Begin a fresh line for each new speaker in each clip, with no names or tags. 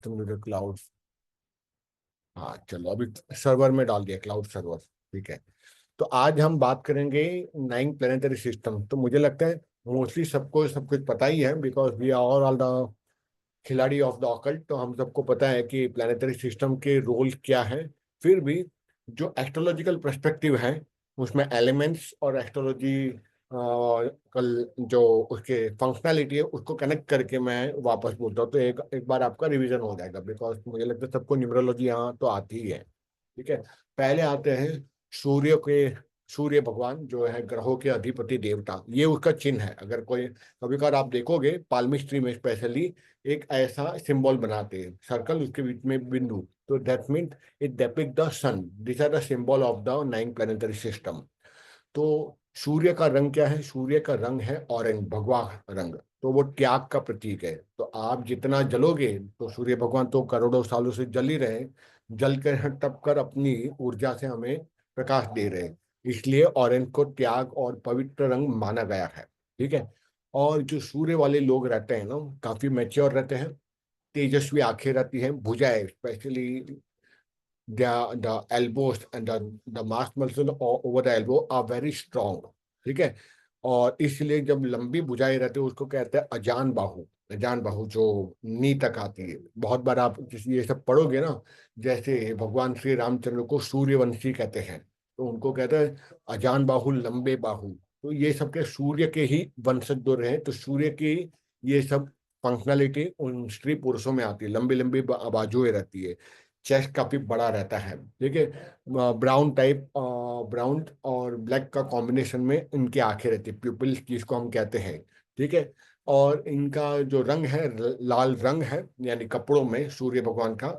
तुमने क्लाउड, हाँ चलो अभी सर्वर में डाल दिया, क्लाउड सर्वर। ठीक है। तो आज हम बात करेंगे नाइन प्लेनेटरी सिस्टम। तो मुझे लगता है मोस्टली सबको सब कुछ पता ही है, because we are all the खिलाड़ी ऑफ द ऑकल्ट। तो हम सबको पता है कि प्लानिटरी सिस्टम के रोल क्या है। फिर भी जो एस्ट्रोलॉजिकल पर्सपेक्टिव है उसमें एलिमेंट्स और एस्ट्रोलॉजी कल जो उसके फंक्शनैलिटी है उसको कनेक्ट करके मैं वापस बोलता हूँ, तो एक एक बार आपका रिवीजन हो जाएगा, बिकॉज मुझे लगता है सबको न्यूमरोलॉजी यहाँ तो आती ही है। ठीक है। पहले आते हैं सूर्य के। सूर्य भगवान जो है ग्रहों के अधिपति देवता, ये उसका चिन्ह है। अगर कोई कभी कभार आप देखोगे पाल्मिस्ट्री में स्पेशली एक ऐसा सिंबल बनाते हैं, सर्कल उसके बीच में बिंदु, तो that mean it depict the sun. This are the symbol of the nine planetary system. तो सूर्य का रंग क्या है? सूर्य का रंग है ऑरेंज, भगवा रंग। तो वो त्याग का प्रतीक है। तो आप जितना जलोगे, तो सूर्य भगवान तो करोड़ों सालों से जल ही रहे हैं, जल कर तप कर अपनी ऊर्जा से हमें प्रकाश दे रहे हैं। इसलिए ऑरेंज को त्याग और पवित्र रंग माना गया है। ठीक है। और जो सूर्य वाले लोग रहते हैं ना, काफी मैच्योर रहते हैं, तेजस्वी आंखें रहती हैं, भुजाएं specially the elbows and the mass muscle over the elbow are very strong। ठीक है। और इसलिए जब लंबी भुजाएं रहती है उसको कहते हैं अजान बाहु। अजान बाहु जो नी तक आती है। बहुत बार आप किसी ये सब पढ़ोगे ना, जैसे भगवान श्री रामचंद्र को सूर्यवंशी कहते हैं, तो उनको कहते हैं अजान बाहु, लंबे बाहु। तो ये सब के सूर्य के ही वंशज जो रहे, तो सूर्य की ये सब फंक्शनलिटी उन स्त्री पुरुषों में आती है। लंबी लंबी बाजुएं रहती है, चेस्ट काफी बड़ा रहता है। ठीक है। ब्राउन टाइप, ब्राउन और ब्लैक का कॉम्बिनेशन में इनकी आंखें रहती है, प्यूपिल जिसको हम कहते हैं। ठीक है। और इनका जो रंग है लाल रंग है, यानी कपड़ों में सूर्य भगवान का।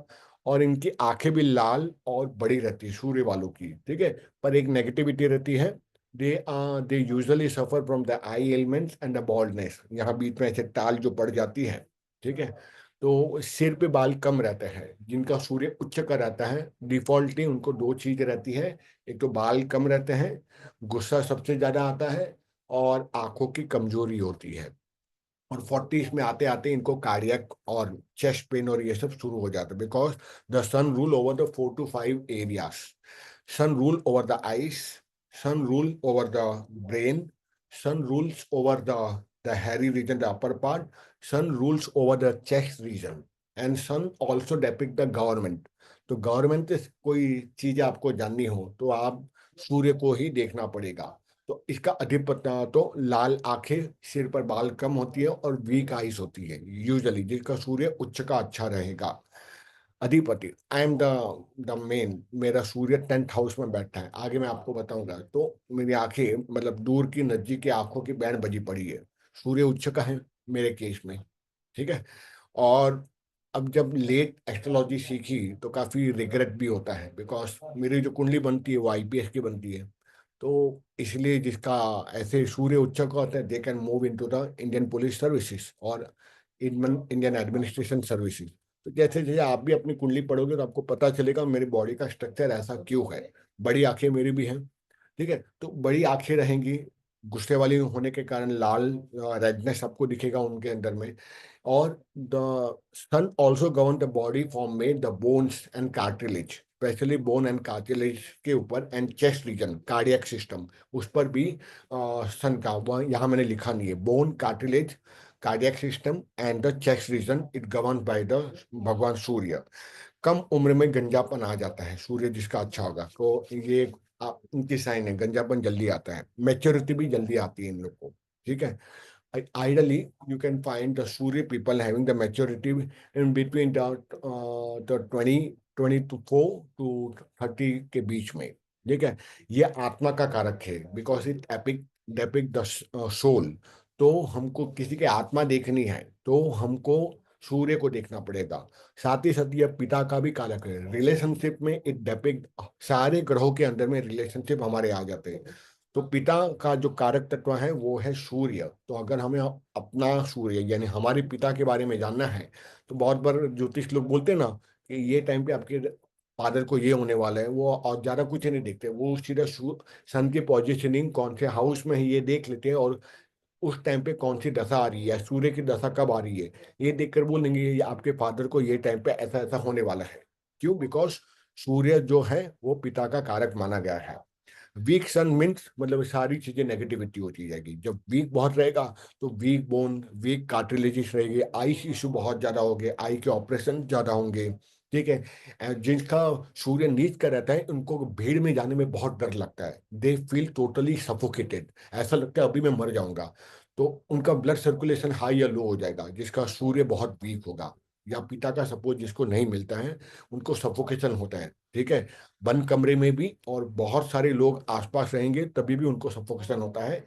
और इनकी आंखें भी लाल और बड़ी रहती है सूर्य वालों की। ठीक है। पर एक नेगेटिविटी रहती है, they usually suffer from the eye elements and the boldness. यहाँ बीच में ऐसे टाल जो पड़ जाती है। ठीक है। तो सिर पे बाल कम रहते हैं जिनका सूर्य उच्च का रहता है। डिफॉल्टली उनको दो चीज रहती है, एक तो बाल कम रहते हैं, गुस्सा सबसे ज्यादा आता है, और आंखों की कमजोरी होती है। और 40s में आते आते इनको कार्डियक और चेस्ट पेन और ये सब शुरू हो जाता है, because the sun rule over the 4 to 5 areas. Sun rule over the eyes, sun rule over the brain, sun rules over the hairy region, the upper part, sun rules over the chest region, and sun also depict the government। तो government से कोई चीज आपको जाननी हो तो आप सूर्य को ही देखना पड़ेगा। तो इसका अधिपत्य तो लाल आंखें, सिर पर बाल कम होती है और वीक आइज होती है यूजली, जिसका सूर्य उच्च का अच्छा रहेगा। अधिपति, आई एम द मेन, मेरा सूर्य 10th हाउस में बैठा है, आगे मैं आपको बताऊंगा। तो मेरी आंखें मतलब दूर की नजदीक की आंखों की बैंड बजी पड़ी है, सूर्य उच्च का है मेरे केस में। ठीक है। और अब जब लेट एस्ट्रोलॉजी सीखी तो काफी रिग्रेट भी होता है, बिकॉज मेरी जो कुंडली बनती है वो आईपीएस की बनती है। तो इसलिए जिसका ऐसे सूर्य उच्च का होता है, they can move into the Indian police services और इंडियन एडमिनिस्ट्रेशन सर्विसेज। तो जैसे जैसे आप भी अपनी कुंडली पढ़ोगे तो आपको पता चलेगा मेरी बॉडी का स्ट्रक्चर ऐसा क्यों है। बड़ी आंखें मेरी भी हैं। ठीक है। तो बड़ी आंखें रहेंगी, गुस्से वाली होने के कारण लाल रेडनेस आपको दिखेगा उनके अंदर में। और the sun also govern the body form में the bones and cartilage, specially bone and cartilage के ऊपर, and chest region cardiac system उस पर भी सन का, वह यहाँ मैंने लिखा नहीं है, bone cartilage cardiac system and the chest region it govern by the भगवान सूर्य। कम उम्र में गंजापन आ जाता है, सूर्य जिसका अच्छा होगा तो ये इनकी साइन है, गंजापन जल्दी आता है, मैच्योरिटी भी जल्दी आती है इन लोग को। ठीक है। Ideally you can find the Surya people having the maturity in between the 20 to 4 to 30 के बीच में। ठीक है। ये आत्मा का कारक है, because it epic depict the soul. तो हमको किसी की आत्मा देखनी है तो हमको सूर्य को देखना पड़ेगा। साथ ही साथ यह पिता का भी कारक है, रिलेशनशिप में इट डेपिक, सारे ग्रहों के अंदर में रिलेशनशिप हमारे आ जाते हैं। तो पिता का जो कारक तत्व है वो है सूर्य। तो अगर हमें अपना सूर्य यानी हमारे पिता के बारे में जानना है, तो बहुत बार ज्योतिष लोग बोलते हैं ना कि ये टाइम पे आपके फादर को ये होने वाला है, वो और ज्यादा कुछ नहीं देखते, वो सीधा सन की पोजिशनिंग कौन से हाउस में है ये देख लेते हैं, और उस टाइम पे कौन सी दशा आ रही है, सूर्य की दशा कब आ रही है, ये देखकर बोलेंगे ये आपके फादर को ये टाइम पे ऐसा ऐसा होने वाला है। क्यों? बिकॉज सूर्य जो है वो पिता का कारक माना गया है। वीक सन मीन्स मतलब सारी चीजें नेगेटिविटी होती जाएगी। जब वीक बहुत रहेगा तो वीक बोन, वीक कार्टिलेजिस रहेगी, आई इशू बहुत ज्यादा होंगे, आई के ऑपरेशन ज्यादा होंगे। ठीक है। जिनका सूर्य नीच का रहता है उनको भीड़ में जाने में बहुत डर लगता है, दे फील टोटली सफोकेटेड, ऐसा लगता है अभी मैं मर जाऊंगा। तो उनका ब्लड सर्कुलेशन हाई या लो हो जाएगा, जिसका सूर्य बहुत वीक होगा। या पिता का सपोर्ट जिसको नहीं मिलता है उनको सफोकेशन होता है। ठीक है। बंद कमरे में भी और बहुत सारे लोग आसपास रहेंगे तभी भी उनको सफोकेशन होता है।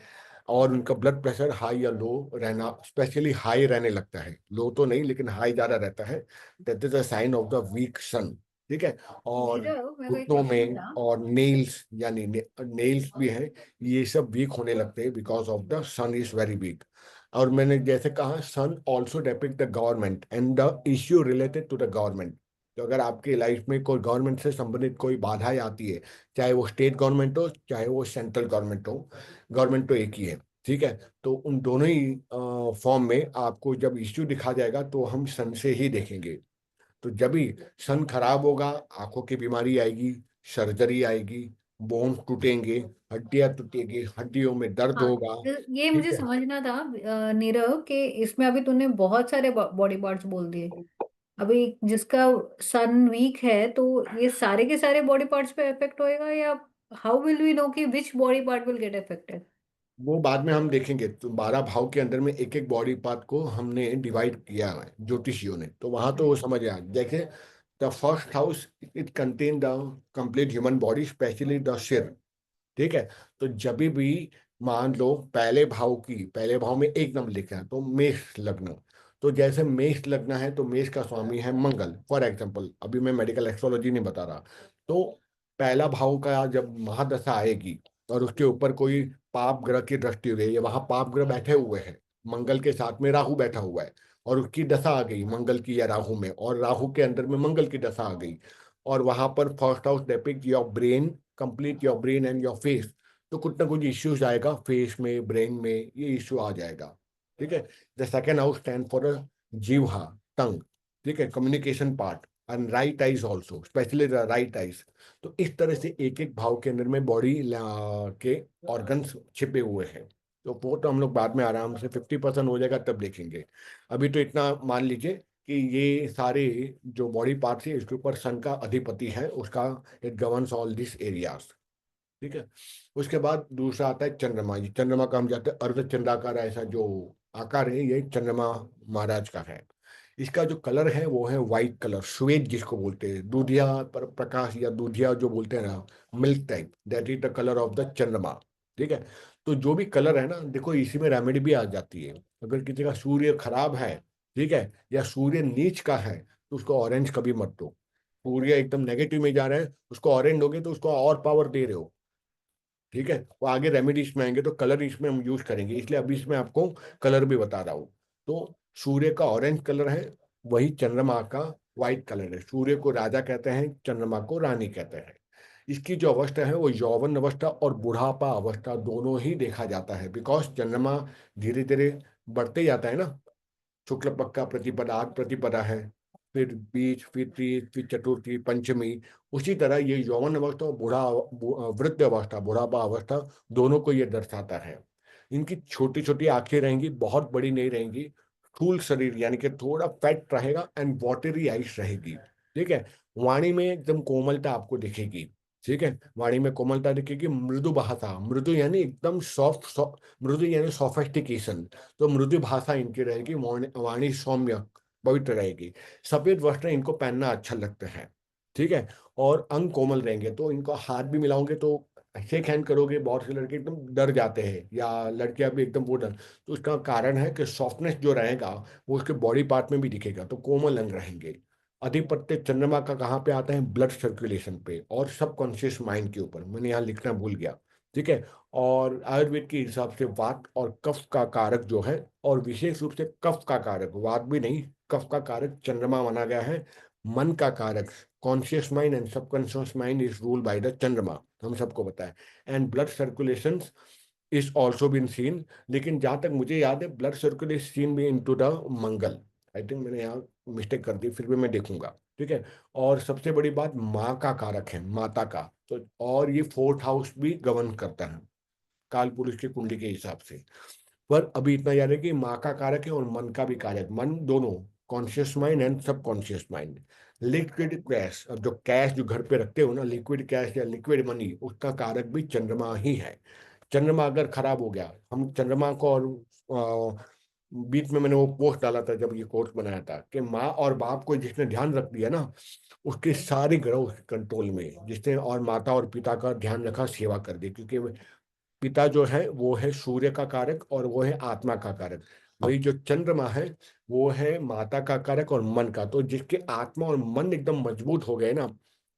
और उनका ब्लड प्रेशर हाई या लो रहना, स्पेशली हाई रहने लगता है, लो तो नहीं लेकिन हाई ज्यादा रहता है। That is a sign of the weak sun. ठीक है। और
नीरव, मेरा एक
घुटनों
क्वेश्चन
में
था।
और नेल्स, यानी नेल्स भी हैं, ये सब वीक होने लगते हैं because of the sun is very weak. और मैंने जैसे कहा sun also depict the government and the issue related to the government. तो अगर आपकी लाइफ में कोई गवर्नमेंट से संबंधित कोई बाधाएं आती है, चाहे वो स्टेट गवर्नमेंट हो चाहे वो सेंट्रल गवर्नमेंट हो, गवर्नमेंट तो एक ही है। ठीक है। तो उन दोनों ही फॉर्म में आपको जब इश्यू दिखा जाएगा तो हम सन से ही देखेंगे। तो जब भी सन खराब होगा, आंखों की बीमारी आएगी, सर्जरी आएगी, बोन्स टूटेंगे, हड्डियां टूटेगी, हड्डियों में दर्द
हाँ,
होगा।
तो ये
ठीक
मुझे
है।
समझना था नीरव, कि इसमें अभी तूने बहुत सारे बॉडी पार्ट्स बोल दिए। अभी जिसका सन वीक है तो ये सारे के सारे बॉडी पार्ट्स पे इफेक्ट होएगा, या हाउ विल वी नो कि which body part will get affected?
वो बाद में हम देखेंगे। तो 12 भाव के अंदर में एक एक बॉडी पार्ट को हमने डिवाइड किया है ज्योतिषियों ने, तो वहां तो वो समझ आया। देखे, the first house it contain the complete human body, specially the सिर। ठीक है। तो जब भी मान लो पहले भाव में एक नंबर लिखा है तो मेष लग्न। तो जैसे मेष लग्न है तो मेष का स्वामी है मंगल, फॉर एग्जाम्पल, अभी मैं मेडिकल एस्ट्रोलॉजी नहीं बता रहा। तो पहला भाव का जब महादशा आएगी और उसके ऊपर कोई पाप ग्रह की दृष्टि हो गई, या वहां पाप ग्रह बैठे हुए हैं, मंगल के साथ में राहु बैठा हुआ है, और उसकी दशा आ गई मंगल की या राहु में, और राहु के अंदर में मंगल की दशा आ गई, और वहां पर first house depict your brain, complete your brain and your face. तो कुछ ना कुछ इश्यूज आएगा फेस में, ब्रेन में, ये इश्यू आ जाएगा। ठीक है। The second house stand for जीवा, टंग। ठीक है, communication part, and right eyes also, specially the right eyes. तो इस तरह से एक एक भाव के अंदर में बॉडी के ऑर्गन्स छिपे हुए हैं। तो वो तो हम लोग बाद में आराम से 50% हो जाएगा तब देखेंगे। अभी तो इतना मान लीजिए कि ये सारे जो बॉडी पार्ट्स है इसके ऊपर सन का अधिपति है, उसका it governs all this areas. ठीक है। उसके बाद दूसरा आता है चंद्रमा। ये चंद्रमा का हम जाते हैं अर्ध चंद्राकार, ऐसा जो आकार है ये चंद्रमा महाराज का है। इसका जो कलर है वो है व्हाइट कलर, श्वेत जिसको बोलते हैं, दूधिया पर प्रकाश, या दूधिया जो बोलते हैं ना, milk type, that is the colour of the Chandrama. ठीक है। तो जो भी कलर है ना, देखो इसी में रेमेडी भी आ जाती है। अगर किसी का सूर्य खराब है, ठीक है, या सूर्य नीच का है, तो उसको ऑरेंज कभी मत दो। सूर्य एकदम नेगेटिव में जा रहे हैं, उसको ऑरेंज दोगे तो उसको और पावर दे रहे हो। ठीक है। वो आगे रेमेडी इसमें आएंगे तो कलर इसमें हम यूज करेंगे, इसलिए अभी इसमें आपको कलर भी बता रहा हूँ। तो सूर्य का ऑरेंज कलर है, वही चंद्रमा का व्हाइट कलर है। सूर्य को राजा कहते हैं, चंद्रमा को रानी कहते हैं। इसकी जो अवस्था है वो यौवन अवस्था और बुढ़ापा अवस्था दोनों ही देखा जाता है, बिकॉज चंद्रमा धीरे धीरे बढ़ते जाता है ना। शुक्ल पक्ष का प्रतिपदा आठ प्रतिपदा है, फिर बीज, फिर तीज, फिर चतुर्थी, पंचमी। उसी तरह ये यौवन अवस्था और वृद्ध अवस्था, बुढ़ापा अवस्था, दोनों को ये दर्शाता है। इनकी छोटी छोटी आंखें रहेंगी, बहुत बड़ी नहीं रहेंगी। स्थूल शरीर यानी कि थोड़ा फैट रहेगा एंड वाटरी आइस रहेगी। ठीक है। वाणी में एकदम कोमलता आपको दिखेगी। ठीक है। वाणी में कोमलता दिखेगी, मृदु भाषा, मृदु यानी एकदम सॉफ्ट, मृदु यानी सोफेस्टिकेशन। तो मृदु भाषा इनकी रहेगी, वाणी सौम्य, पवित्र रहेगी। सफेद वस्त्र इनको पहनना अच्छा लगता है। ठीक है। और अंग कोमल रहेंगे, तो इनको हाथ भी मिलाओगे तो शेक हैंड करोगे, बहुत से लड़के एकदम डर जाते हैं, या लड़कियां भी एकदम वो डर। तो उसका कारण है कि सॉफ्टनेस जो रहेगा वो उसके बॉडी पार्ट में भी दिखेगा, तो कोमल अंग रहेंगे। अधिपत्य चंद्रमा का कहाँ पे आता है? ब्लड सर्कुलेशन पे और सबकॉन्शियस माइंड के ऊपर, मैंने यहाँ लिखना भूल गया। ठीक है। और आयुर्वेद के हिसाब से वात और कफ का कारक जो है, और विशेष रूप से कफ का कारक, वात भी नहीं, कफ का कारक चंद्रमा माना गया है। मन का कारक, conscious mind and subconscious mind is rule by the Chandrama, हम सबको पता है। And blood circulation is also been seen. लेकिन जहां तक मुझे याद है ब्लड सर्कुलेशन सीन भी into the Mangal. I think मैंने यहाँ मिस्टेक कर दी, फिर भी मैं देखूंगा। ठीक है। और सबसे बड़ी बात माँ का कारक है, माता का। तो और ये फोर्थ हाउस भी गवर्न करता है काल पुरुष की कुंडली के हिसाब से। पर अभी इतना याद है कि माँ का कारक है और मन का भी कारक, मन दोनों, कॉन्शियस माइंड एंड सब कॉन्शियस माइंड। लिक्विड कैश, अब जो कैश जो घर पे रखते हो ना, लिक्विड कैश या लिक्विड मनी, उसका कारक भी चंद्रमा ही है। चंद्रमा अगर खराब हो गया, हम चंद्रमा को, और बीच में मैंने वो पोस्ट डाला था जब ये कोर्स बनाया था कि माँ और बाप को जिसने ध्यान रख दिया ना, उसके सारे ग्रह उसके कंट्रोल में, जिसने और माता और पिता का ध्यान रखा, सेवा कर दी। क्योंकि पिता जो है वो है सूर्य का कारक और वो है आत्मा का कारक। वही जो चंद्रमा है वो है माता का कारक और मन का। तो जिसके आत्मा और मन एकदम मजबूत हो गए ना,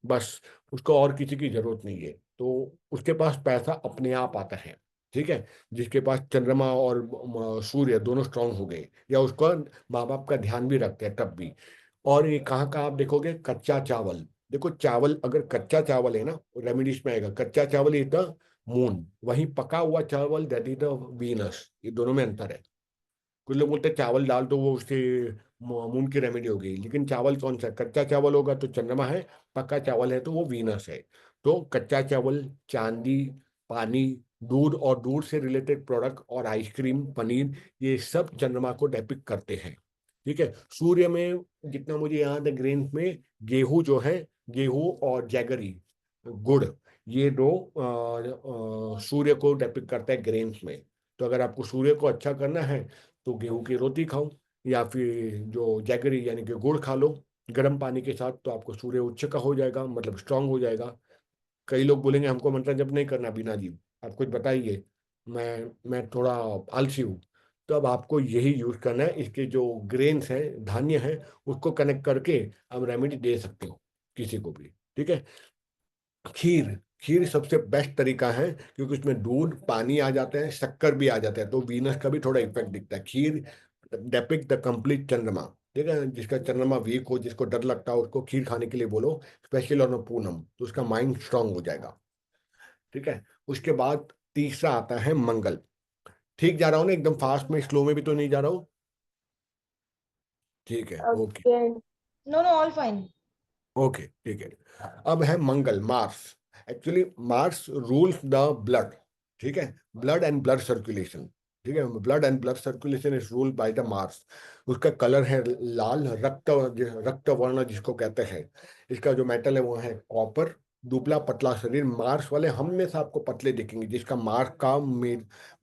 बस उसको और किसी की जरूरत नहीं है, तो उसके पास पैसा अपने आप आता है। ठीक है। जिसके पास चंद्रमा और सूर्य दोनों स्ट्रांग हो गए, या उसका माँ बाप का ध्यान भी रखते हैं तब भी। और ये कहाँ कहाँ आप देखोगे, कच्चा चावल। देखो चावल, अगर कच्चा चावल है ना, रेमिडीज में आएगा, कच्चा चावल इज द मून, वहीं पका हुआ चावल दैट इज द वीनस। ये दोनों में अंतर है। कुछ लोग बोलते हैं चावल डाल दो वो उससे मून की रेमेडी हो गई, लेकिन चावल कौन सा है? कच्चा चावल होगा तो चंद्रमा है, पक्का चावल है तो वो वीनस है। तो कच्चा चावल, चांदी, पानी, दूध और दूध से रिलेटेड प्रोडक्ट और आइसक्रीम, पनीर, ये सब चंद्रमा को डेपिक्ट करते हैं। ठीक है। सूर्य में जितना मुझे याद है, ग्रेन्स में गेहूं जो है, गेहूं और जैगरी, गुड़, ये दो सूर्य को डेपिक्ट करता है ग्रेन्स में। तो अगर आपको सूर्य को अच्छा करना है तो गेहूं की रोटी खाओ, या फिर जो जैगरी यानी कि गुड़ खा लो गर्म पानी के साथ, तो आपको सूर्य उच्च का हो जाएगा, मतलब स्ट्रांग हो जाएगा। कई लोग बोलेंगे हमको मंत्र जप नहीं करना बिना जी, आप कुछ बताइए, मैं थोड़ा आलसी हूँ। तो अब आपको यही यूज करना है, इसके जो ग्रेन्स हैं, धान्य है, उसको कनेक्ट करके आप रेमेडी दे सकते हो किसी को भी। ठीक है। खीर, खीर सबसे बेस्ट तरीका है, क्योंकि उसमें दूध पानी आ जाता है, शक्कर भी आ जाता है, तो वीनस का भी थोड़ा इफेक्ट दिखता है। खीर डेपिक्ट द कंप्लीट चंद्रमा। ठीक है। जिसका चंद्रमा वीक हो, जिसको डर लगता हो, उसको खीर खाने के लिए बोलो, स्पेशल और पूनम, तो उसका माइंड स्ट्रांग हो जाएगा। ठीक है। उसके बाद तीसरा आता है मंगल। ठीक जा रहा हूँ ना, एकदम फास्ट में स्लो में भी तो नहीं जा रहा हूँ? ठीक है। Okay.
Okay. No, no, all fine.
Okay ठीक है। अब है Mangal, Mars. Actually Mars rules the blood. ठीक है। Blood and blood circulation. ठीक है। Blood and blood circulation is ruled by the Mars. उसका कलर है लाल, रक्त, रक्त वर्ण जिसको कहते हैं। इसका जो मेटल है वो है कॉपर। दुबला पतला शरीर, मार्स वाले हमेशा आपको पतले दिखेंगे। जिसका मार्स का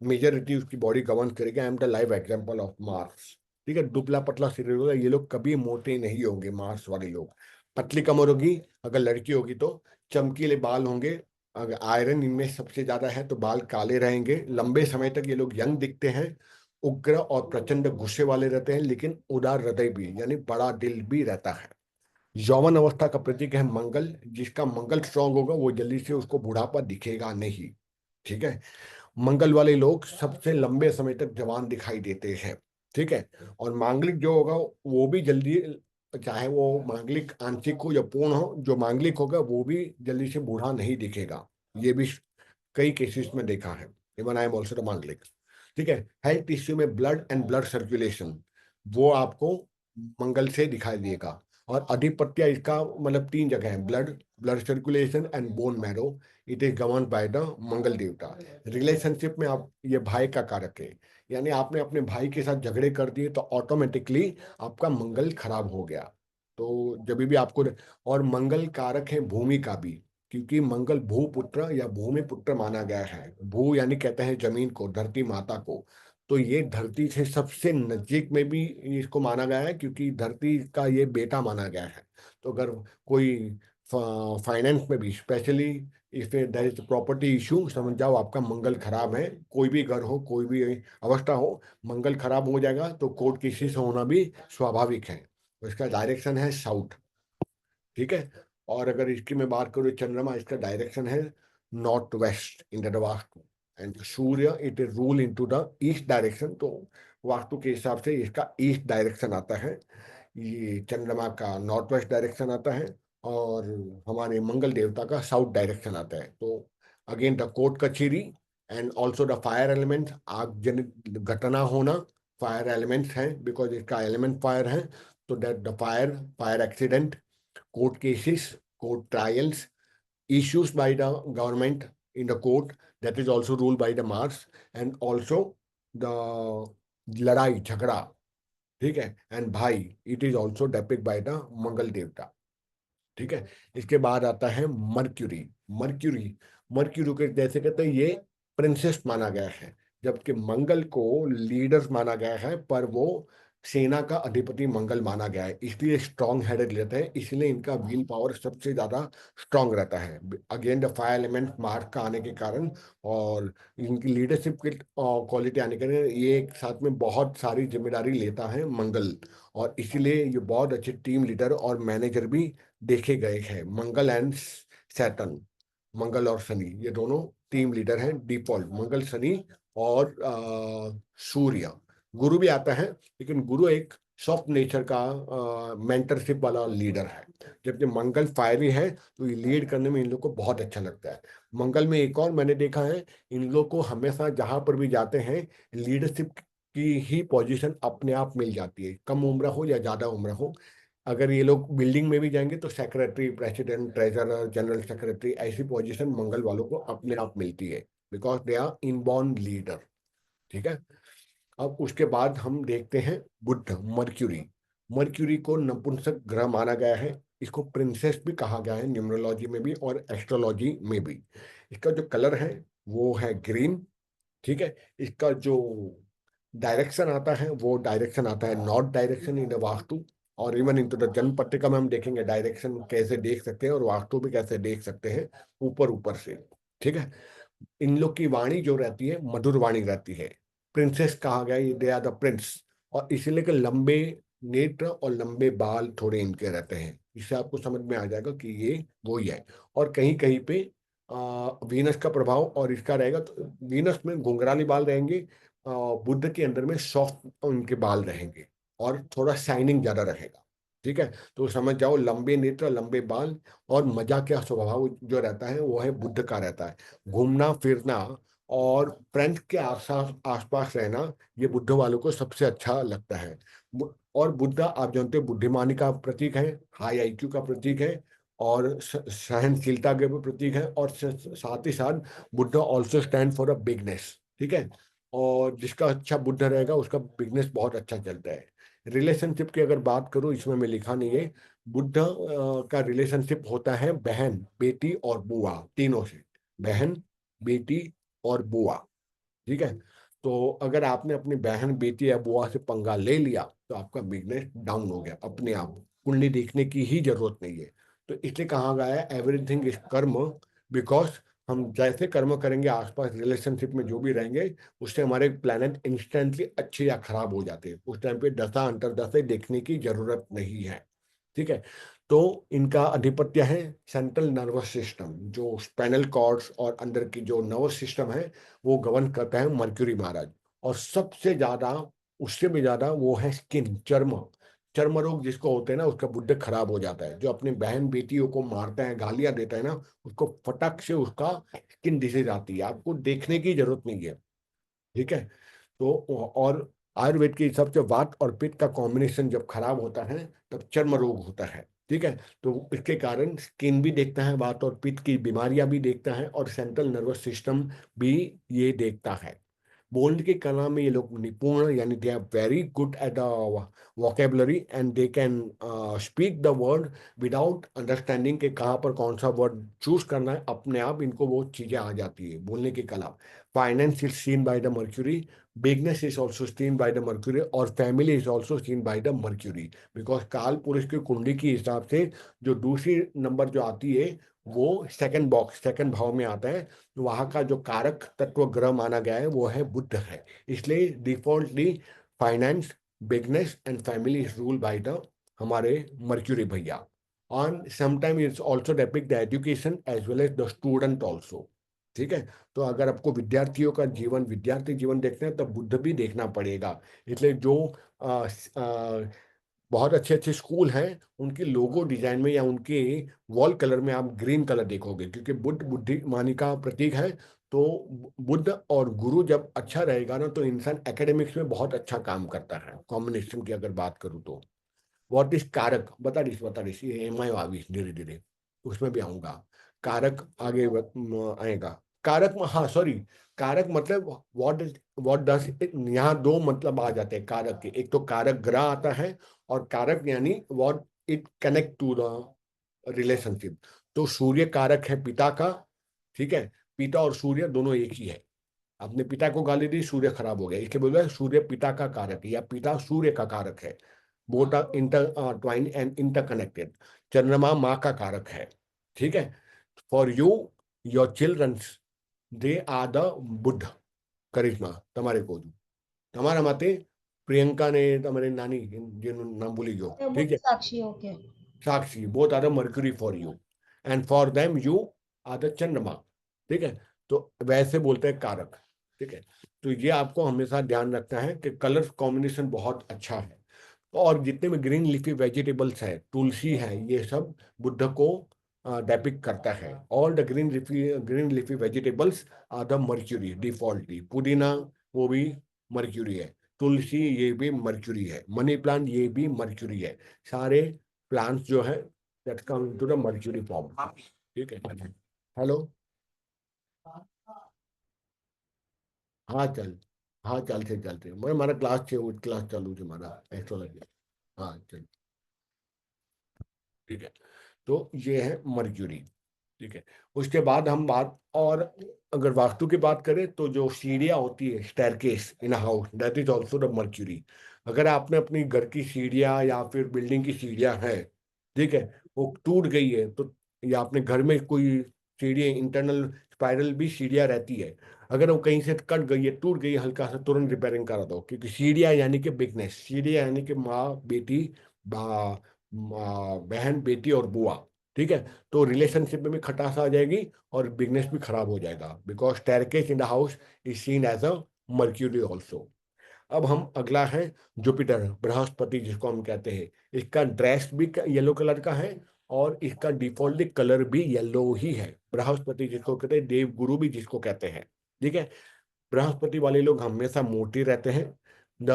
मेजोरिटी उसकी बॉडी गवर्न करेगी। I am the live example of Mars. ठीक है। दुबला पतला शरीर होगा, ये लोग कभी मोटे नहीं होंगे, मार्स वाले लोग। पतली कमर होगी अगर लड़की होगी तो। चमकीले बाल होंगे, अगर आयरन इनमें सबसे ज्यादा है तो बाल काले रहेंगे। लंबे समय तक ये लोग यंग दिखते हैं। उग्र और प्रचंड गुस्से वाले रहते हैं, लेकिन उदार हृदय भी, यानी बड़ा दिल भी रहता है। यौवन अवस्था का प्रतीक है मंगल। जिसका मंगल स्ट्रांग होगा वो जल्दी से उसको बुढ़ापा दिखेगा नहीं। ठीक है। मंगल वाले लोग सबसे लंबे समय तक जवान दिखाई देते हैं। ठीक है। और मांगलिक जो होगा वो भी जल्दी, चाहे वो मांगलिक आंशिक हो या पूर्ण हो, जो मांगलिक होगा वो भी जल्दी से बूढ़ा नहीं दिखेगा। ये भी कई केसेस में देखा है। Even I am also the मांगलिक। ठीक है। हेल्थ टिश्यू में ब्लड एंड ब्लड सर्कुलेशन, वो आपको मंगल से दिखाई देगा। और अधिपत्य इसका मतलब तीन जगह है, blood, blood circulation and bone marrow. It is govern by the Mangal देवता। रिलेशनशिप में आप, ये भाई का कारक है, यानी आपने अपने भाई के साथ झगड़े कर दिए तो ऑटोमेटिकली आपका मंगल खराब हो गया। तो जब भी आपको, और मंगल कारक है भूमि का भी, क्योंकि मंगल भूपुत्र या भूमि पुत्र माना गया है। भू यानी कहते हैं जमीन को, धरती माता को। तो ये धरती से सबसे नजदीक में भी इसको माना गया है, क्योंकि धरती का ये बेटा माना गया है। तो अगर कोई फाइनेंस में भी specially, if there is property issue, समझ जाओ आपका मंगल खराब है। कोई भी घर हो, कोई भी अवस्था हो, मंगल खराब हो जाएगा तो कोर्ट केसेस होना भी स्वाभाविक है। तो इसका डायरेक्शन है साउथ। ठीक है। और अगर इसकी मैं बात करूँ, चंद्रमा, इसका डायरेक्शन है north west in the Vastu. And Surya it is rule in to the east direction. तो वास्तु के हिसाब से इसका ईस्ट डायरेक्शन आता है, ये चंद्रमा का नॉर्थ वेस्ट डायरेक्शन आता है, और हमारे मंगल देवता का साउथ डायरेक्शन आता है। तो अगेन द कोर्ट कचहरी, and also the fire element, आग जनित घटना होना फायर एलिमेंट्स हैं, बिकॉज इसका एलिमेंट फायर है। तो that the fire accident, court cases, court trials, issues by the government in the court, that is also ruled by the Mars, and also the लड़ाई झगड़ा, ठीक है, एंड भाई, it is also depict by the Mangal देवता, ठीक है। इसके बाद आता है मर्क्यूरी। मर्क्यूरी मर्क्यूरी के जैसे कहते हैं ये प्रिंसेस माना गया है, जबकि मंगल को लीडर्स माना गया है, पर वो सेना का अधिपति मंगल माना गया है, इसलिए स्ट्रॉन्ग हेडेड रहते हैं, इसलिए इनका व्हील पावर सबसे ज्यादा स्ट्रॉन्ग रहता है again the fire element mark का आने के कारण। और इनकी लीडरशिप की क्वालिटी आने के कारण ये एक साथ में बहुत सारी जिम्मेदारी लेता है मंगल, और इसीलिए ये बहुत अच्छे टीम लीडर और मैनेजर भी देखे गए हैं। मंगल एंड सैटर्न, मंगल और शनि, ये दोनों टीम लीडर हैं डिफॉल्ट, मंगल शनि और सूर्य। गुरु भी आता है, लेकिन गुरु एक सॉफ्ट नेचर का मेंटरशिप वाला लीडर है, जबकि मंगल फायरी है, तो ये लीड करने में इन लोग को बहुत अच्छा लगता है। मंगल में एक और मैंने देखा है, इन लोग को हमेशा जहां पर भी जाते हैं लीडरशिप की ही पोजीशन अपने आप मिल जाती है, कम उम्र हो या ज्यादा उम्र हो। अगर ये लोग बिल्डिंग में भी जाएंगे तो secretary, president, treasurer, general secretary, ऐसी पोजीशन मंगल वालों को अपने आप मिलती है, because they are inborn leader, ठीक है। अब उसके बाद हम देखते हैं बुध, मर्क्यूरी। मर्क्यूरी को नपुंसक ग्रह माना गया है, इसको प्रिंसेस भी कहा गया है न्यूमरोलॉजी में भी और एस्ट्रोलॉजी में भी। इसका जो कलर है वो है ग्रीन, ठीक है। इसका जो डायरेक्शन आता है वो डायरेक्शन आता है north direction in the vastu, और इवन इन द जन्म पट्टिका में हम देखेंगे डायरेक्शन कैसे देख सकते हैं और वास्तु भी कैसे देख सकते हैं, ऊपर ऊपर से, ठीक है। इन लोग की वाणी जो रहती है मधुर वाणी रहती है, प्रिंसेस कहा गया है, दे आर द प्रिंस, और इसीलिए कि लंबे नेत्र और लंबे बाल थोड़े इनके रहते हैं, इससे आपको समझ में आ जाएगा कि ये वो ही है। और कहीं कहीं पे वीनस का प्रभाव और इसका रहेगा, तो वीनस में घुंघराले बाल रहेंगे, बुद्ध के अंदर में सॉफ्ट उनके बाल रहेंगे और थोड़ा शाइनिंग ज्यादा रहेगा, ठीक है। तो समझ जाओ, लंबे नेत्र, लंबे बाल और मजा का स्वभाव जो रहता है वो है बुद्ध का रहता है। घूमना फिरना और फ्रेंड्स के आसपास रहना, ये बुद्ध वालों को सबसे अच्छा लगता है। और बुद्ध आप जानते हैं बुद्धिमानी का प्रतीक है, हाई आईक्यू का प्रतीक है, और सहनशीलता के भी प्रतीक है, और साथ ही साथ Buddha also stand for a bigness, ठीक है। और जिसका अच्छा बुद्ध रहेगा उसका बिजनेस बहुत अच्छा चलता है। रिलेशनशिप की अगर बात करूं, इसमें मैं लिखा नहीं है, बुद्ध का रिलेशनशिप होता है बहन, बेटी और बुआ, तीनों से, बहन, बेटी और बुआ, ठीक है। तो अगर आपने अपनी बहन, बेटी या बुआ से पंगा ले लिया तो आपका बिजनेस डाउन हो गया अपने आप, कुंडली देखने की ही जरूरत नहीं है। तो इसलिए कहा गया है एवरीथिंग इज कर्म, बिकॉज हम जैसे कर्म करेंगे आसपास रिलेशनशिप में जो भी रहेंगे, उससे हमारे प्लैनेट इंस्टेंटली अच्छे या खराब हो जाते हैं, उस टाइम पे दशा अंतरदशा देखने की जरूरत नहीं है, ठीक है। तो इनका अधिपत्य है सेंट्रल नर्वस सिस्टम, जो स्पाइनल कॉर्ड्स और अंदर की जो नर्वस सिस्टम है वो गवर्न करता है मर्क्यूरी महाराज। और सबसे ज्यादा, उससे भी ज्यादा वो है स्किन, चर्म, चर्म रोग जिसको होते हैं ना, उसका बुद्ध खराब हो जाता है। जो अपने बहन बेटियों को मारता है, गालियां देता है ना, उसको फटक से उसका स्किन डिसीज आती है, आपको देखने की जरूरत नहीं है, ठीक है। तो और आयुर्वेद के हिसाब से वात और पित्त का कॉम्बिनेशन जब खराब होता है तब चर्म रोग होता है, ठीक है। तो इसके कारण स्किन भी देखता है, वात और पित्त की बीमारियां भी देखता है, और सेंट्रल नर्वस सिस्टम भी ये देखता है। बोलने की कला में ये लोग निपुण, यानी they are very good at the vocabulary and they can speak the word without understanding के कहाँ पर कौन सा वर्ड चूज करना है, अपने आप इनको वो चीजें आ जाती है, बोलने की कला। Finance is seen by the Mercury, business is also seen by the Mercury, और family is also seen by the Mercury, because काल पुरुष की कुंडली के हिसाब से जो दूसरी नंबर जो आती है वो सेकंड बॉक्स, सेकंड भाव में आता है, तो वहां का जो कारक तत्व ग्रह माना गया है वो है बुध है। इसलिए defaultly finance, business and family is rule by the हमारे मर्क्यूरी भैया। On sometime it's also depict the education as well as the student also, ठीक है। तो अगर आपको विद्यार्थियों का जीवन, विद्यार्थी जीवन देखना है तो बुद्ध भी देखना पड़ेगा। इसलिए जो बहुत अच्छे अच्छे स्कूल हैं, उनके लोगो डिजाइन में या उनके वॉल कलर में आप ग्रीन कलर देखोगे, क्योंकि बुद्ध बुद्धिमानी का प्रतीक है। तो बुद्ध और गुरु जब अच्छा रहेगा ना, तो इंसान एकेडमिक्स में बहुत अच्छा काम करता है। कॉम्बिनेशन की अगर बात करूँ तो व्हाट इज कारक, बता रही ये एम आई आवी धीरे धीरे उसमें भी आऊंगा। कारक आगे आएगा। कारक हाँ सॉरी, कारक मतलब व्हाट डज इट, यहाँ दो मतलब आ जाते हैं कारक के। एक तो कारक ग्रह आता है, और कारक यानी what it connect to the relationship. तो सूर्य कारक है पिता का, ठीक है। पिता और सूर्य दोनों एक ही है। आपने पिता को गाली दी, सूर्य खराब हो गया, इसके बोला सूर्य पिता का कारक है या पिता सूर्य का कारक है। Both are intertwine and interconnected. चंद्रमा माँ का कारक है, ठीक है। For you your childrens they are the Budh, Karishma તમારે કહું છું, તમારા માટે પ્રિયંકા ને તમારી નાની જેનું નામ ભૂલી ગયો,
Yeah,
ठीक
both
है।
Sakshi, okay.
Sakshi, both are the Mercury for you, and for them you are the Chandrama, ठीक है। तो वैसे बोलते हैं कारक, ठीक है। तो ये आपको हमेशा ध्यान रखना है कि कलर कॉम्बिनेशन बहुत अच्छा है। और जितने भी ग्रीन लीफी वेजिटेबल्स है, तुलसी है, ये सब बुद्ध को डेपिक्ट करता है। All the green leafy vegetables are the Mercury defaultly. पुदीना वो भी मर्क्यूरी है, तुलसी ये भी मर्क्यूरी है, मनी प्लांट ये भी मर्क्यूरी है। सारे प्लांट्स जो है that come to the Mercury form, ठीक है। हेलो, हाँ चल, हाँ चलते चलते मैं हमारा क्लास છે क्लास ચાલુ છે મારા એસ્ટ્રોલોજી, हाँ चल, ठीक है। तो ये है मर्क्यूरी, ठीक है। उसके बाद हम बात, और अगर वास्तु की बात करें तो जो सीढ़ियाँ होती है staircase in house, that is also the mercury. अगर आपने अपनी घर की सीढ़ियाँ या फिर बिल्डिंग की सीढ़ियाँ हैं, ठीक है, वो टूट गई है, तो या अपने घर में कोई सीढ़ी इंटरनल स्पाइरल भी सीढ़ियाँ रहती है, अगर वो कहीं से कट गई है टूट गई है हल्का सा, तुरंत रिपेयरिंग करा दो। क्योंकि सीढ़ियाँ यानी कि बिगनेस, सीढ़ियाँ यानी कि माँ बेटी, बहन बेटी और बुआ, ठीक है। तो रिलेशनशिप में भी खटास आ जाएगी और बिजनेस भी खराब हो जाएगा, because staircase in the house is seen as a Mercury also. अब हम अगला है जुपिटर, बृहस्पति जिसको हम कहते हैं। इसका ड्रेस भी येलो कलर का है, और इसका डिफॉल्ट कलर भी येलो ही है। बृहस्पति जिसको कहते हैं, देव गुरु भी जिसको कहते हैं, ठीक है। बृहस्पति वाले लोग हमेशा मोटे रहते हैं। द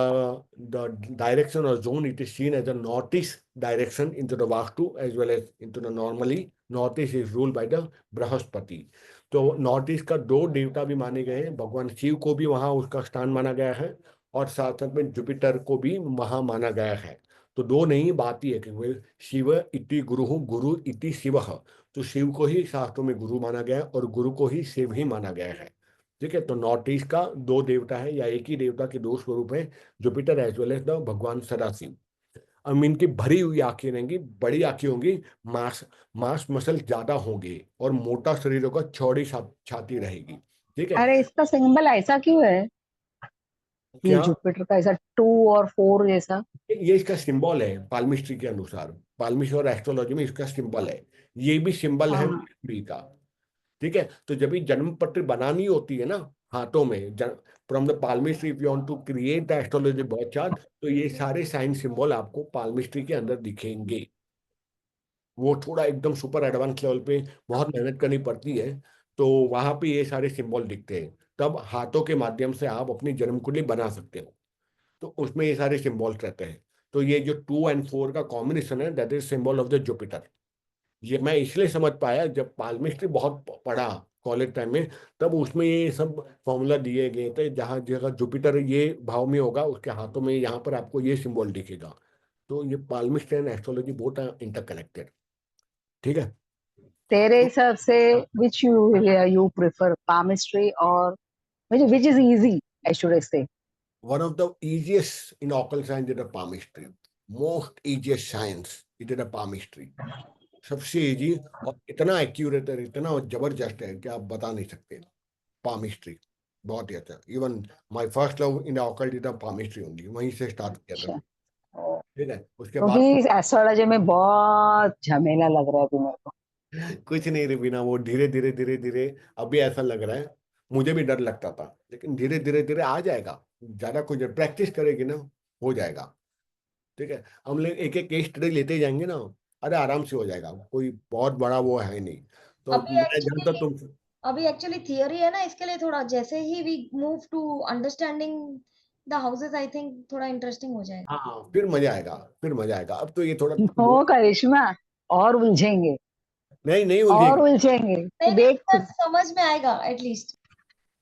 द डायरेक्शन और zone it is seen as a north east direction in to the Vastu as well as in to the normally north east is ruled by the Brihaspati. तो नॉर्थ ईस्ट का दो देवता भी माने गए हैं, भगवान शिव को भी वहाँ उसका स्थान माना गया है, और साथ साथ में जुपिटर को भी वहाँ माना गया है। तो दो नहीं, बात ही है कि वे शिव इति गुरु, गुरु इति शिव। तो शिव को ही शास्त्रों में गुरु माना गया है, और गुरु को ही शिव ही माना गया है, ठीक है। तो नॉर्थ ईस्ट का दो देवता है, या एक ही देवता के दो स्वरूप है, Jupiter as well as the bhagwan Sadashiv. अब इनकी भरी हुई आंखें रहेंगी, बड़ी आंखें होंगी, मांस मांस मसल ज्यादा होंगे, और मोटा शरीर होगा, चौड़ी छाती रहेगी, ठीक है।
अरे इसका सिंबल ऐसा क्यों है कि
क्या,
जुपिटर का ऐसा 2 और 4 जैसा?
ये इसका सिंबल है पाल्मिस्ट्री के अनुसार, पाल्मिस्ट्री और एस्ट्रोलॉजी में इसका सिंबल है। ये भी सिंबल है
हाँ।
मर्क्यूरी का, ठीक है। तो जब भी जन्म पत्र बनानी होती है ना हाथों में, from the palmistry if you want to create the astrology birth chart, तो ये सारे साइन सिंबल आपको पाल्मिस्ट्री के अंदर दिखेंगे। वो थोड़ा एकदम सुपर एडवांस लेवल पे बहुत मेहनत करनी पड़ती है, तो वहां पे ये सारे सिंबल दिखते हैं। तब हाथों के माध्यम से आप अपनी जन्म कुंडली बना सकते हो, तो उसमें ये सारे सिंबल्स रहते हैं। तो ये जो 2 और 4 का कॉम्बिनेशन है, that is symbol of the Jupiter. ये मैं इसलिए समझ पाया जब पाल्मिस्ट्री बहुत पढ़ा कॉलेज टाइम में, तब उसमें ये सब फॉर्मूला दिए गए थे, जहाँ जगह जुपिटर ये भाव में होगा उसके हाथों में, यहाँ पर आपको ये सिंबल दिखेगा। तो ये palmistry and astrology both are interconnected, ठीक है।
तेरे
तो
हिसाब से which you prefer, palmistry or which is easy, I should say?
one of the easiest in occult science is the palmistry, most easiest science is the palmistry। सबसे easy, और इतना accurate है, इतना जबरदस्त है कि आप बता नहीं सकते। पामिस्ट्री बहुत ही अच्छा। Even my first love in occult is the palmistry only, वहीं से स्टार्ट किया था,
अच्छा। ओ,
ठीक है। उसके बाद
क्योंकि एस्ट्रोलॉजी में बहुत झमेला लग रहा है अभी मेरे को।
कुछ नहीं रे बिना, वो धीरे धीरे धीरे धीरे अभी ऐसा लग रहा है। मुझे भी डर लगता था, लेकिन धीरे धीरे धीरे आ जाएगा। ज्यादा कुछ प्रैक्टिस करेगी ना, हो जाएगा, ठीक है, हम लोग एक एक केस स्टडी लेते जाएंगे ना, अरे आराम से हो जाएगा, कोई बहुत बड़ा वो है नहीं। तो
अभी
मैं जानता
एक्चुअली
तुम।
अभी एक्चुअली थियरी है ना, इसके लिए थोड़ा जैसे ही we move to understanding the houses, I think थोड़ा इंटरेस्टिंग हो जाएगा।
हाँ फिर मजा आएगा, फिर मजा आएगा। अब तो ये थोड़ा
नो करिश्मा, और उलझेंगे,
नहीं नहीं
और
उलझेंगे,
उलझेंगे,
नहीं नहीं,
देख तू।
पर समझ में आएगा एटलीस्ट।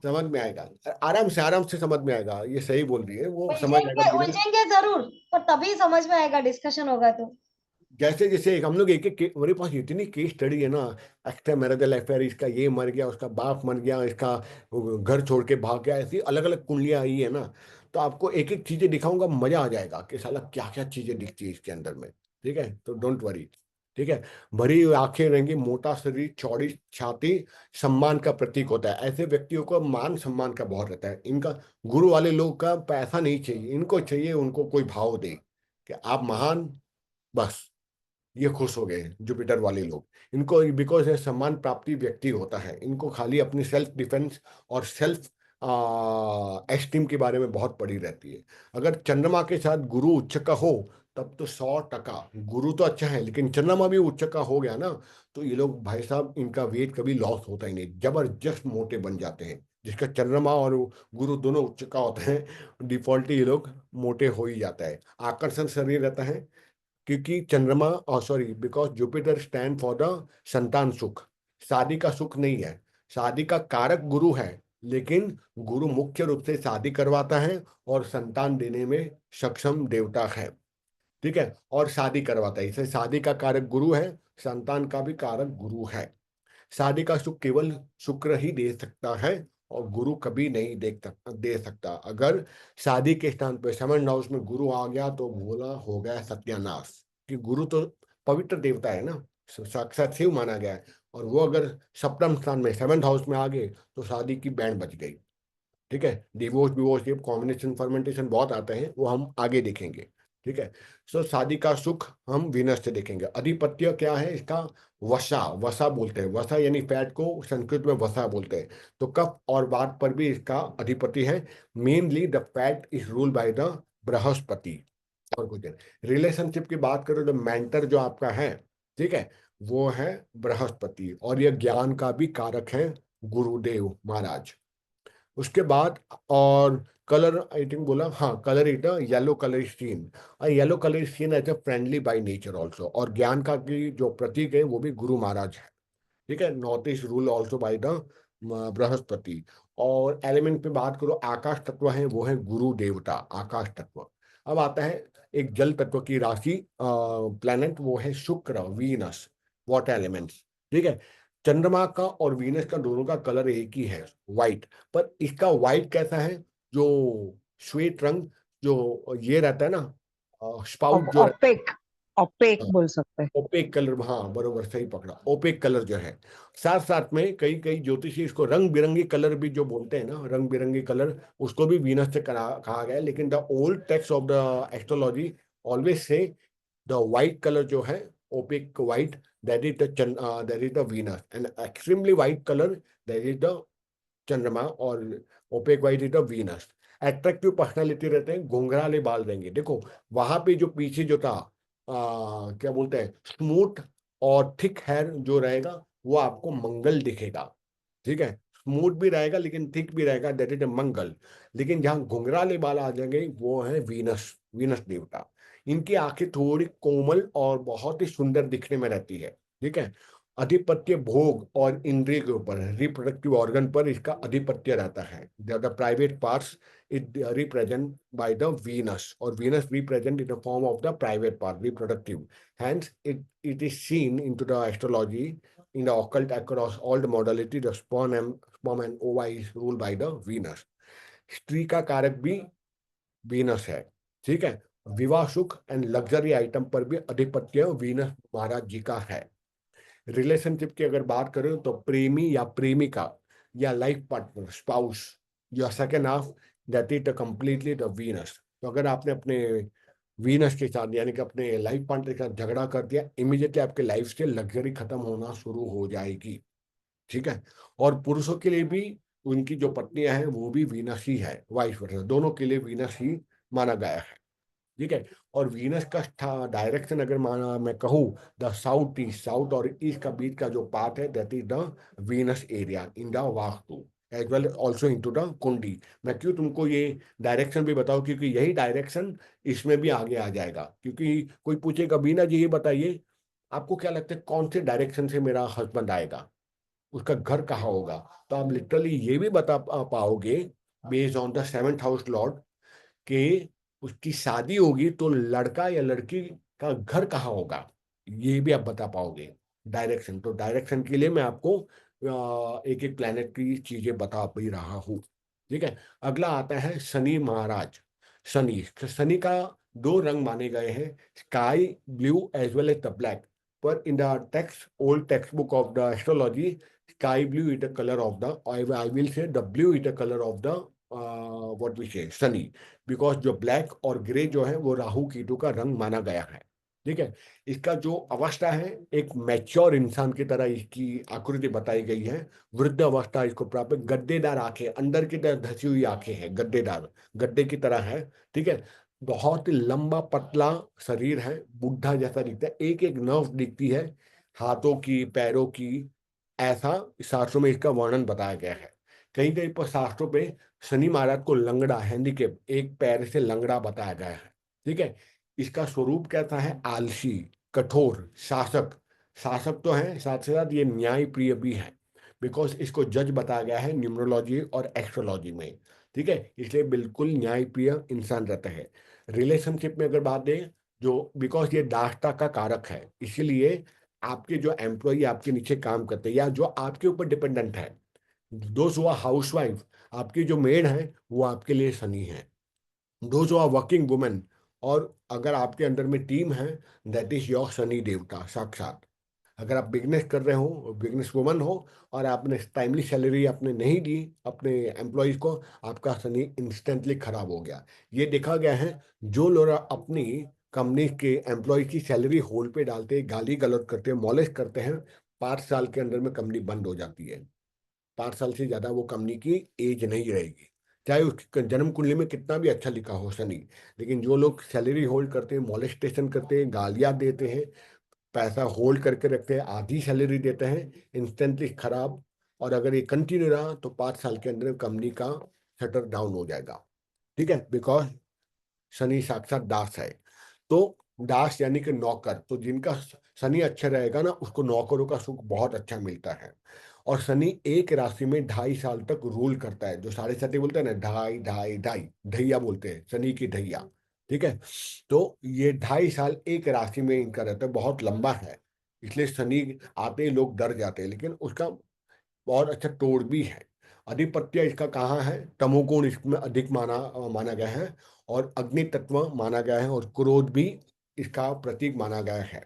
समझ में आएगा, आराम से समझ में आएगा, ये सही बोल रही है, वो समझ आएगा
उलझेंगे
बिना।
उलझेंगे जरूर, पर तभी समझ में आएगा, डिस्कशन होगा तो।
जैसे जैसे हम लोग एक एक मेरे पास इतनी केस स्टडी है ना, एक्स्ट्रा मैरिजल अफेयर, इसका ये मर गया, उसका बाप मर गया, इसका घर छोड़ के भाग गया, ऐसी अलग अलग कुंडलियां आई है ना। तो आपको एक एक चीजें दिखाऊंगा, मजा आ जाएगा कि साला क्या क्या चीजें दिखती है इसके अंदर में। ठीक है, तो डोंट वरी। ठीक है, भरी हुई आंखें रहेंगी, मोटा शरीर, चौड़ी छाती, सम्मान का प्रतीक होता है। ऐसे व्यक्तियों को मान सम्मान का बहुत रहता है इनका। गुरु वाले लोग का पैसा नहीं चाहिए, इनको चाहिए उनको कोई भाव दे कि आप महान, बस ये खुश हो गए जुपिटर वाले लोग। इनको बिकॉज ये सम्मान प्राप्ति व्यक्ति होता है, इनको खाली अपनी सेल्फ डिफेंस और सेल्फ एस्टीम के बारे में बहुत पड़ी रहती है। अगर चंद्रमा के साथ गुरु उच्च का हो, तब तो 100%। गुरु तो अच्छा है, लेकिन चंद्रमा भी उच्च का हो गया ना, तो ये लोग भाई साहब, इनका वेट कभी लॉस होता ही नहीं, जबरदस्त मोटे बन जाते हैं। जिसका चंद्रमा और गुरु दोनों उच्च का होते हैं, डिफॉल्ट ये लोग मोटे हो ही जाता है। आकर्षण शरीर रहता है, क्योंकि चंद्रमा, sorry, because Jupiter stand for the संतान सुख। शादी का सुख नहीं है, शादी का कारक गुरु है, लेकिन गुरु मुख्य रूप से शादी करवाता है और संतान देने में सक्षम देवता है। ठीक है, और शादी करवाता है, इसे शादी का कारक गुरु है, संतान का भी कारक गुरु है। शादी का सुख केवल शुक्र ही दे सकता है, और गुरु कभी नहीं दे सकता। अगर शादी के स्थान पर 7th हाउस में गुरु आ गया तो बोला हो गया सत्यानाश। कि गुरु तो पवित्र देवता है ना, साक्षात शिव माना गया है, और वो अगर सप्तम स्थान में 7th हाउस में आ गए तो शादी की बैंड बज गई। ठीक है, डिवोर्स डिवोर्स ये कॉम्बिनेशन फर्मेंटेशन बहुत आते हैं, वो हम आगे देखेंगे। ठीक है, सो शादी का सुख हम वीनस से देखेंगे। अधिपत्य क्या है इसका? वसा, वसा बोलते हैं, वसा यानी फैट को संस्कृत में वसा बोलते हैं। तो कफ और वात पर भी इसका अधिपति है। Mainly the fat is rule by the Brihaspati. और कुछ रिलेशनशिप की बात करो तो मेंटर जो आपका है, ठीक है, वो है बृहस्पति, और यह ज्ञान का भी कारक है, गुरुदेव महाराज। उसके बाद और कलर आई थिंक बोला, हाँ, colour it yellow colour skin. Yellow colour skin as a friendly by nature also, और ज्ञान का की जो प्रतीक है वो भी गुरु महाराज है। ठीक है, north east rule also by the Brihaspati. और एलिमेंट पे बात करो, आकाश तत्व है, वो है गुरु देवता आकाश तत्व। अब आता है एक जल तत्व की राशि प्लैनेट, वो है शुक्र, वीनस, वाटर एलिमेंट्स। ठीक है, चंद्रमा का और वीनस का दोनों का कलर एक ही है, व्हाइट। पर इसका व्हाइट कैसा है? जो श्वेत रंग, जो ये रहता है ना, स्पाउट जो रहता
ओपेक, ओपेक
है,
बोल सकते हैं।
ओपेक कलर, हाँ बरोबर सही पकड़ा, ओपेक कलर जो है। साथ साथ में कई कई ज्योतिषी इसको रंग बिरंगी कलर भी जो बोलते हैं ना, रंग बिरंगी कलर, उसको भी वीनस से कहा गया है। लेकिन the old text of the astrology always say the white colour जो है, opaque white, that is the Venus, and extremely white colour, that is the Chandrama, और opaque white is the Venus. Attractive personality रहते हैं, घुंघराले बाल रहेंगे। देखो वहां पे जो पीछे जो था, क्या बोलते हैं, स्मूथ और थिक हेयर जो रहेगा, वो आपको मंगल दिखेगा। ठीक है, स्मूथ भी रहेगा लेकिन थिक भी रहेगा, दैट इज मंगल। लेकिन जहाँ घुंघराले बाल आ जाएंगे वो है वीनस, वीनस देवता। इनकी आंखें थोड़ी कोमल और बहुत ही सुंदर दिखने में रहती है। ठीक है, अधिपत्य भोग और इंद्रिय के ऊपर, रिप्रोडक्टिव ऑर्गन पर इसका अधिपत्य रहता है। The private parts it represent by the Venus, और Venus represent in the form of the private part, reproductive. Hence, it is seen into the astrology in the occult across all the modality. The sperm and ova is ruled by the Venus. स्त्री का कारक भी Venus है। ठीक है, विवाह सुख and luxury item पर भी अधिपत्य वीनस महाराज जी का है। रिलेशनशिप की अगर बात करें तो प्रेमी या प्रेमिका या लाइफ पार्टनर, स्पाउस, या second half, that is completely the Venus. तो अगर आपने अपने वीनस के साथ यानी कि अपने लाइफ पार्टनर के साथ झगड़ा कर दिया, इमीडिएटली आपके लाइफ से लग्जरी खत्म होना शुरू हो जाएगी। ठीक है, और पुरुषों के लिए भी उनकी जो पत्नियां हैं वो भी वीनस ही है, वाइस वर्सा, दोनों के लिए वीनस ही माना गया है। ठीक है। और वीनस का डायरेक्शन अगर माना मैं कहूँ, द साउथ ईस्ट, साउथ और ईस्ट का बीच का जो पार्ट है, that is the Venus area in the Vastu as well also into the kundli. मैं क्यों तुमको ये डायरेक्शन भी बताऊं, क्योंकि यही डायरेक्शन इसमें भी आगे आ जाएगा। क्योंकि कोई पूछेगा बीना जी ये बताइए आपको क्या लगता है कौन से डायरेक्शन से मेरा हस्बैंड आएगा, उसका घर कहाँ होगा, तो आप लिटरली ये भी बता पाओगे based on the seventh house Lord कि उसकी शादी होगी तो लड़का या लड़की का घर कहाँ होगा, ये भी आप बता पाओगे डायरेक्शन। तो डायरेक्शन के लिए मैं आपको एक एक प्लैनेट की चीजें बता भी रहा हूँ। ठीक है। अगला आता है शनि महाराज। शनि, शनि का दो रंग माने गए हैं, sky blue as well as the black. पर in the text, old textbook of the astrology, sky blue is the color of the, I will say the blue is the color of the what we say sunny, because जो black और grey जो है वो राहु केतु का रंग माना गया है। ठीक है। इसका जो अवस्था है एक मैच्योर इंसान की तरह इसकी आकृति बताई गई है। वृद्ध अवस्था इसको प्राप्त, गद्देदार आंखें, अंदर की तरफ धसी हुई आंखें हैं, गद्देदार, गद्दे की तरह है। ठीक है। बहुत ही लंबा पतला शरीर है, बुढ़ा जैसा दिखता है, एक एक नर्व दिखती है, हाथों की पैरों की, ऐसा शास्त्रों में इसका वर्णन बताया गया है। कहीं कहीं पर शास्त्रों पे शनि महाराज को लंगड़ा, हैंडीकेप, एक पैर से लंगड़ा बताया गया है। ठीक है। इसका स्वरूप कैसा है, आलसी, कठोर, शासक। शासक तो है, साथ ही साथ ये न्याय प्रिय भी है, बिकॉज इसको जज बताया गया है न्यूमरोलॉजी और एस्ट्रोलॉजी में। ठीक है। इसलिए बिल्कुल न्याय प्रिय इंसान रहता है। रिलेशनशिप में अगर बात दें, जो बिकॉज ये दाष्टा का कारक है, इसीलिए आपके जो एम्प्लॉय आपके नीचे काम करते हैं या जो आपके ऊपर डिपेंडेंट है, दोस्त हुआ हाउसवाइफ, आपकी जो मेड है वो आपके लिए शनि है। दोस्त हुआ वर्किंग वुमेन, और अगर आपके अंडर में टीम है, दैट इज योर शनि देवता साक्षात। अगर आप बिजनेस कर रहे हो, बिजनेस वुमन हो, और आपने टाइमली सैलरी आपने नहीं दी अपने एम्प्लॉयज को, आपका शनि इंस्टेंटली खराब हो गया। ये देखा गया है, जो लोग अपनी कंपनी के एम्प्लॉय की सैलरी होल्ड पे डालते हैं, गाली गलौज करते हैं, मॉलेज करते हैं, 5 साल के अंदर में कंपनी बंद हो जाती है। 5 साल से ज्यादा वो कंपनी की एज नहीं रहेगी, चाहे उसकी जन्म कुंडली में कितना भी अच्छा लिखा हो शनि। लेकिन जो लोग सैलरी होल्ड करते हैं, मॉलेस्टेशन करते हैं, गालियां देते हैं, पैसा होल्ड करके रखते हैं, आधी सैलरी देते हैं, इंस्टेंटली खराब। और अगर ये कंटिन्यू रहा तो 5 साल के अंदर कंपनी का शटर डाउन हो जाएगा। ठीक है। बिकॉज शनि साक्षात दास है। तो दास यानी कि नौकर, तो जिनका शनि अच्छा रहेगा ना, उसको नौकरों का सुख बहुत अच्छा मिलता है। और शनि एक राशि में 2.5 साल तक रूल करता है, जो 7.5 बोलते हैं ना, ढाई ढाई ढाई, ढैया बोलते हैं, शनि की ढैया। ठीक है। तो ये 2.5 साल एक राशि में इनका रहता है, बहुत लंबा है। इसलिए शनि आते ही लोग डर जाते हैं, लेकिन उसका बहुत अच्छा तोड़ भी है। अधिपत्य इसका कहाँ है, तमोगुण इसमें अधिक माना गया है, और अग्नि तत्व माना गया है, और क्रोध भी इसका प्रतीक माना गया है।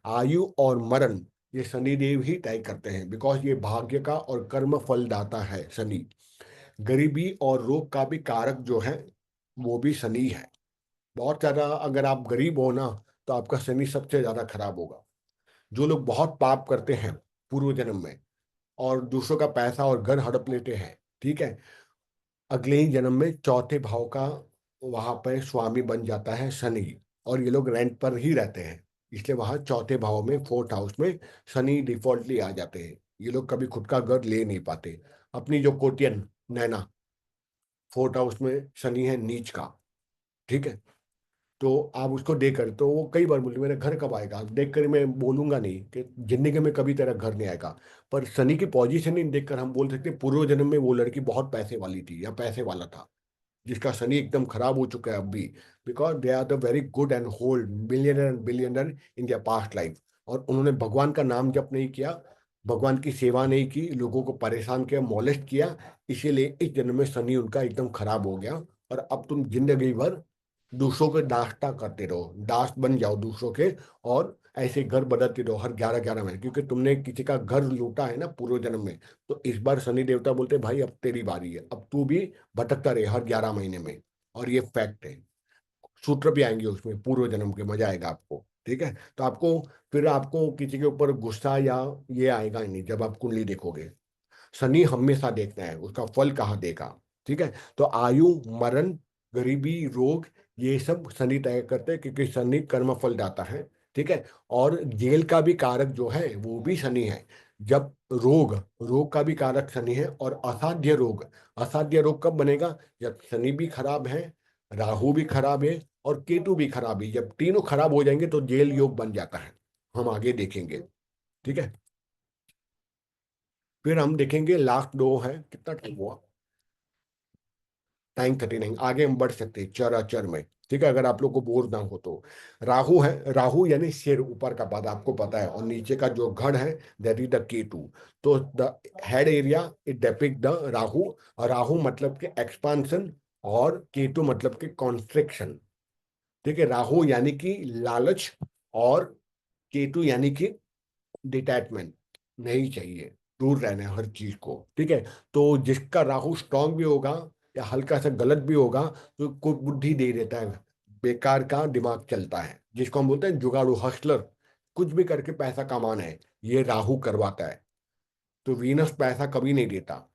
आयु और मरण ये शनिदेव ही तय करते हैं, बिकॉज ये भाग्य का और कर्म फल दाता है शनि। गरीबी और रोग का भी कारक जो है वो भी शनि है। बहुत ज्यादा अगर आप गरीब हो ना, तो आपका शनि सबसे ज्यादा खराब होगा। जो लोग बहुत पाप करते हैं पूर्व जन्म में, और दूसरों का पैसा और घर हड़प लेते हैं, ठीक है, अगले ही जन्म में चौथे भाव का वहां पर स्वामी बन जाता है शनि। और ये लोग रेंट पर ही रहते हैं, इसलिए वहां चौथे भाव में, फोर्थ हाउस में शनि डिफॉल्टली आ जाते हैं। ये लोग कभी खुद का घर ले नहीं पाते। अपनी जो कोटियन नैना, फोर्थ हाउस में शनि है नीच का। ठीक है। तो आप उसको देखकर, तो वो कई बार बोलते मेरा घर कब आएगा, देख कर मैं बोलूंगा नहीं कि जिंदगी में कभी तेरा घर नहीं आएगा। पर शनि की पोजीशन ही देखकर हम बोल सकते पूर्व जन्म में वो लड़की बहुत पैसे वाली थी या पैसे वाला था, जिसका शनि एकदम खराब हो चुका है अब भी। Because they are the very good and hold millionaire and billionaire in their past life, और उन्होंने भगवान का नाम जप नहीं किया, भगवान की सेवा नहीं की, लोगों को परेशान किया, मोलेस्ट किया। इसीलिए इस जन्म में शनि उनका एकदम खराब हो गया। और अब तुम जिंदगी भर दूसरों के दासता करते रहो, दास बन जाओ दूसरों के, और ऐसे घर बदलते रहो हर 11-11 महीने, क्योंकि तुमने किसी का घर लूटा है ना पूर्व जन्म में। तो इस बार शनि देवता बोलते भाई अब तेरी बारी है, अब तू भी भटकता रहे हर 11 महीने में। और ये फैक्ट है। सूत्र भी आएंगे उसमें पूर्व जन्म के, मजा आएगा आपको। ठीक है। तो आपको फिर आपको किसी के ऊपर गुस्सा या ये आएगा ही नहीं जब आप कुंडली देखोगे। शनि हमेशा देखना है उसका फल कहाँ देगा। ठीक है। तो आयु, मरण, गरीबी, रोग, ये सब शनि तय करते हैं, क्योंकि शनि कर्मफल दाता है। ठीक है। और जेल का भी कारक जो है वो भी शनि है। जब रोग रोग का भी कारक शनि है। और असाध्य रोग कब बनेगा? जब शनि भी खराब है, राहु भी खराब है, और केतु भी खराब है। जब तीनों खराब हो जाएंगे तो जेल योग बन जाता है। हम आगे देखेंगे। ठीक है। फिर हम देखेंगे लास्ट दो है, कितना टाइम हुआ? टाइम 39। आगे हम बढ़ सकते हैं चर अचर में। ठीक है, अगर आप लोग को बोर ना हो तो। राहु है, राहु यानी सिर, ऊपर का पद आपको पता है, और नीचे का जो घड़ है दैट इज द केतु। तो the head area it depict the Rahu. और राहु मतलब के एक्सपांशन, और केतु मतलब के कॉन्स्ट्रिक्शन। ठीक है। राहु यानी कि लालच, और केतु यानी कि डिटैचमेंट, नहीं चाहिए, दूर रहना है हर चीज को। ठीक है। तो जिसका राहु स्ट्रांग भी होगा या हल्का सा गलत भी होगा तो कुछ बुद्धि दे देता है, बेकार का दिमाग चलता है, जिसको हम बोलते हैं जुगाड़ू, हस्लर। कुछ भी करके पैसा कमाना है, ये राहु करवाता है। तो वीनस पैसा कभी नहीं देता,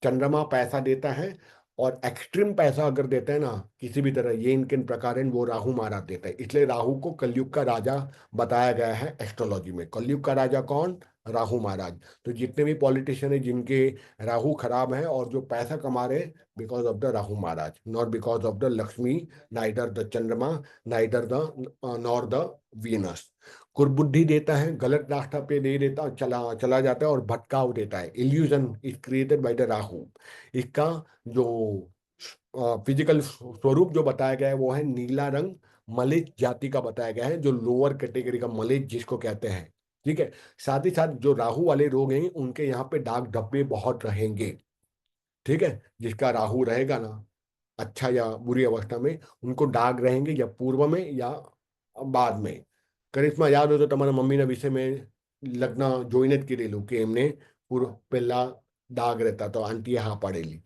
चंद्रमा पैसा देता है। और एक्सट्रीम पैसा अगर देता है ना किसी भी तरह, ये इनके प्रकार वो राहु महाराज देता है। इसलिए राहु को कलयुग का राजा बताया गया है एस्ट्रोलॉजी में। कलयुग का राजा कौन? राहु महाराज। तो जितने भी पॉलिटिशियन है जिनके राहु खराब है और जो पैसा कमा रहे, because of the Rahu Maharaj, not because of the Lakshmi, neither the चंद्रमा, neither the nor the Venus. कुर्बुद्धि देता है, गलत रास्ता पे दे देता, चला चला जाता है, और भटकाव देता है। Illusion is created by the Rahu. इसका जो फिजिकल स्वरूप जो बताया गया है वो है नीला रंग, मलिच जाति का बताया गया है, जो लोअर कैटेगरी का मलिच जिसको कहते हैं। ठीक है। साथ ही साथ जो राहु वाले लोग हैं उनके यहाँ पे दाग धब्बे बहुत रहेंगे। ठीक है। जिसका राहु रहेगा ना अच्छा या बुरी अवस्था में, उनको दाग रहेंगे, या पूर्व में या बाद में। करिश्मा याद हो तो તમારા મમ્મીના વિષયમાં લગ્ન જોઈને જ કીધેલું કે એમને પૂર્વ પહેલા દાગ રહેતા, તો આંટીએ હા પાડેલી,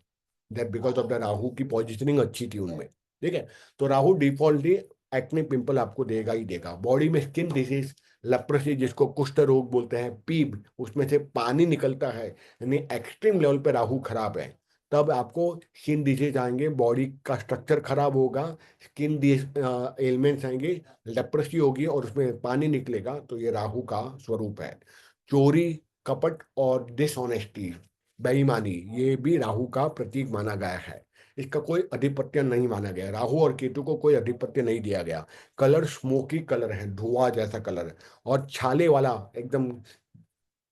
that because of the Rahu की पोजिशनिंग अच्छी थी उनमें। ठीक है। तो राहु डिफॉल्टली एक्ने पिंपल आपको देगा ही देगा। बॉडी में स्किन डिजीज, लेप्रोसी जिसको कुष्ठ रोग बोलते हैं, पीप, उसमें से पानी निकलता है, यानी एक्सट्रीम लेवल पे राहु खराब है, तब आपको स्किन डिजीज आएंगे, बॉडी का स्ट्रक्चर खराब होगा, स्किन एलिमेंट्स आएंगे, लेप्रोसी होगी और उसमें पानी निकलेगा। तो ये राहु का स्वरूप है। चोरी, कपट और डिसऑनेस्टी, बेईमानी, ये भी राहु का प्रतीक माना गया है। इसका कोई अधिपत्य नहीं माना गया। राहु और केतु को कोई अधिपत्य नहीं दिया गया। कलर स्मोकी कलर है, धुआं जैसा कलर, और छाले वाला एकदम,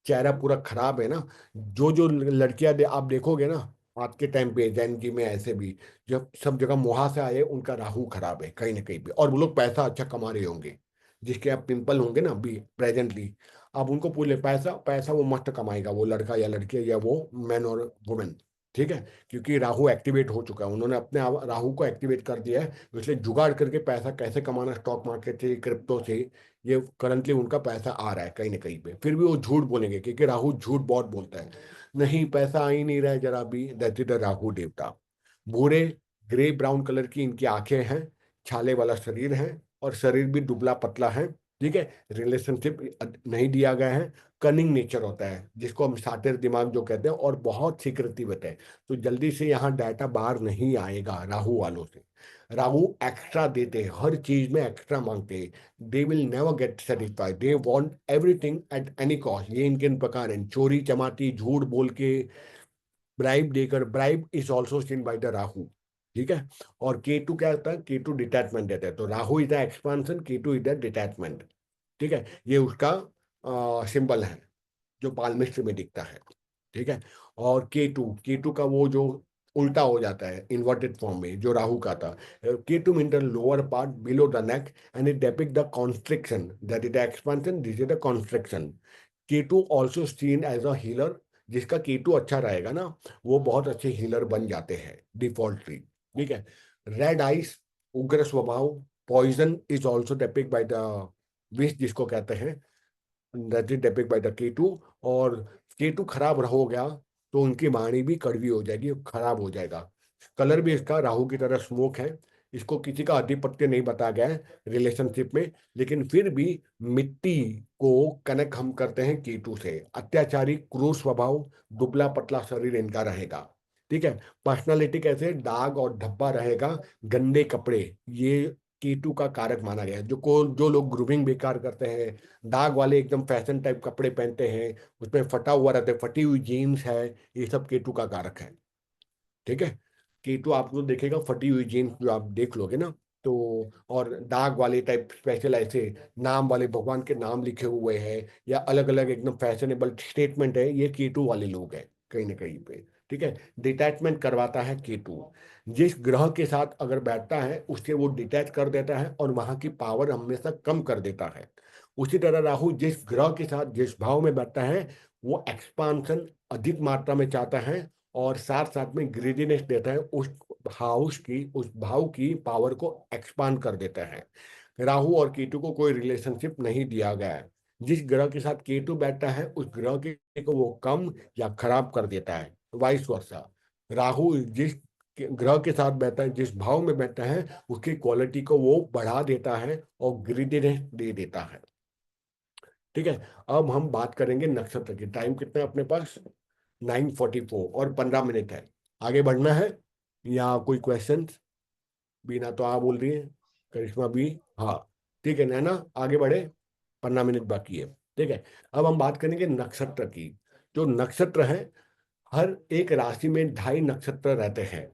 चेहरा पूरा खराब है ना। जो जो लड़कियां आप देखोगे ना आज के टाइम पे जैन जी में, ऐसे भी जब सब जगह मुहा से आए, उनका राहु खराब है कहीं ना कहीं पे, और वो लोग पैसा अच्छा कमा रहे होंगे। जिसके आप पिंपल होंगे ना अभी प्रेजेंटली, आप उनको पूछ ले, पैसा पैसा वो मस्त कमाएगा, वो लड़का या लड़की या वो मैन और वुमेन। ठीक है। क्योंकि राहु एक्टिवेट हो चुका है, उन्होंने अपने राहु को एक्टिवेट कर दिया है। इसलिए जुगाड़ करके पैसा कैसे कमाना, स्टॉक मार्केट से, क्रिप्टो से, ये करंटली उनका पैसा आ रहा है कहीं ना कहीं पे। फिर भी वो झूठ बोलेंगे, क्योंकि राहु झूठ बहुत बोलता है। नहीं, पैसा आ ही नहीं रहा है जरा भी, दैट इज द राहु देवता। भूरे ग्रे ब्राउन कलर की इनकी आंखें हैं, छाले वाला शरीर है, और शरीर भी दुबला पतला है। ठीक है। रिलेशनशिप नहीं दिया गया है। कनिंग नेचर होता है, जिसको हम सातिर दिमाग जो कहते हैं, और बहुत सीक्रेटिव होता है। तो जल्दी से यहाँ डाटा बाहर नहीं आएगा राहु वालों से। राहु एक्स्ट्रा देते हैं, हर चीज में एक्स्ट्रा मांगते हैं। They will never get satisfied, they want everything at any cost. ये इनके प्रकार हैं, चोरी चमाटी, झूठ बोल के, ब्राइब देकर। Bribe is also sin by the Rahu. ठीक है। और केतु क्या होता है? केतु डिटैचमेंट देता है। तो Rahu is the expansion, Ketu is the detachment. ठीक है। ये उसका सिंबल है जो पालमिस्ट्री में दिखता है। ठीक है। और केतु, केतु का वो जो उल्टा हो जाता है इन्वर्टेड फॉर्म में, जो राहु का था। Ketu mean the lower part below the neck, and it depict the constriction, that is the expansion, this is the constriction. Ketu also seen as a healer. जिसका केतु अच्छा रहेगा ना, वो बहुत अच्छे हीलर बन जाते हैं डिफॉल्टली। ठीक है। रेड आइस, उग्र स्वभाव। Poison is also depict by the vish, जिसको कहते हैं, that is depict by the Ketu. और केतु खराब हो गया तो उनकी वाणी भी कड़वी हो जाएगी, खराब हो जाएगा। कलर भी इसका राहु की तरह स्मोक है। इसको किसी का आधिपत्य नहीं बताया गया है रिलेशनशिप में, लेकिन फिर भी मिट्टी को कनेक्ट हम करते हैं केतु से। अत्याचारी, क्रूर स्वभाव, दुबला पतला शरीर इनका रहेगा। ठीक है। पर्सनालिटी कैसे, दाग और धब्बा रहेगा, गंदे कपड़े, ये कीटू का कारक माना गया है। जो लोग ग्रूमिंग बेकार करते हैं, दाग वाले एकदम फैशन टाइप कपड़े पहनते हैं, उसमें फटा हुआ रहता है, फटी हुई जीन्स है, ये सब केटू का कारक है। ठीक है। केटू आपको देखेगा फटी हुई जीन्स जो आप देख लोगे ना, तो और दाग वाले टाइप स्पेशल ऐसे नाम वाले भगवान के नाम लिखे हुए हैं, या अलग अलग एकदम फैशनेबल स्टेटमेंट है, ये केटू वाले लोग हैं कहीं ना कहीं पे। ठीक है। डिटैचमेंट करवाता है केतु। जिस ग्रह के साथ अगर बैठता है उससे वो डिटैच कर देता है और वहां की पावर हमेशा कम कर देता है। उसी तरह राहु जिस ग्रह के साथ जिस भाव में बैठता है, वो एक्सपांशन अधिक मात्रा में चाहता है और साथ साथ में ग्रीडीनेस देता है, उस भाव की पावर को एक्सपांड कर देता है। राहु और केतु को कोई रिलेशनशिप नहीं दिया गया है। जिस ग्रह के साथ केतु बैठता है उस ग्रह के को वो कम या खराब कर देता है, वाइस वर्सा। राहु जिस ग्रह के साथ बैठता है, जिस भाव में बैठता है, उसकी क्वालिटी को वो बढ़ा देता है और ग्रीडीनेस दे देता है। ठीक है। अब हम बात करेंगे नक्षत्र की। टाइम कितना है अपने पास? 9:44 और 15 मिनट है। आगे बढ़ना है या कोई क्वेश्चन? बीना तो हाँ बोल रही है, करिश्मा भी हाँ। ठीक है नैना, आगे बढ़े, 15 मिनट बाकी है। ठीक है। अब हम बात करेंगे नक्षत्र की। जो नक्षत्र है, हर एक राशि में 2.5 नक्षत्र रहते हैं।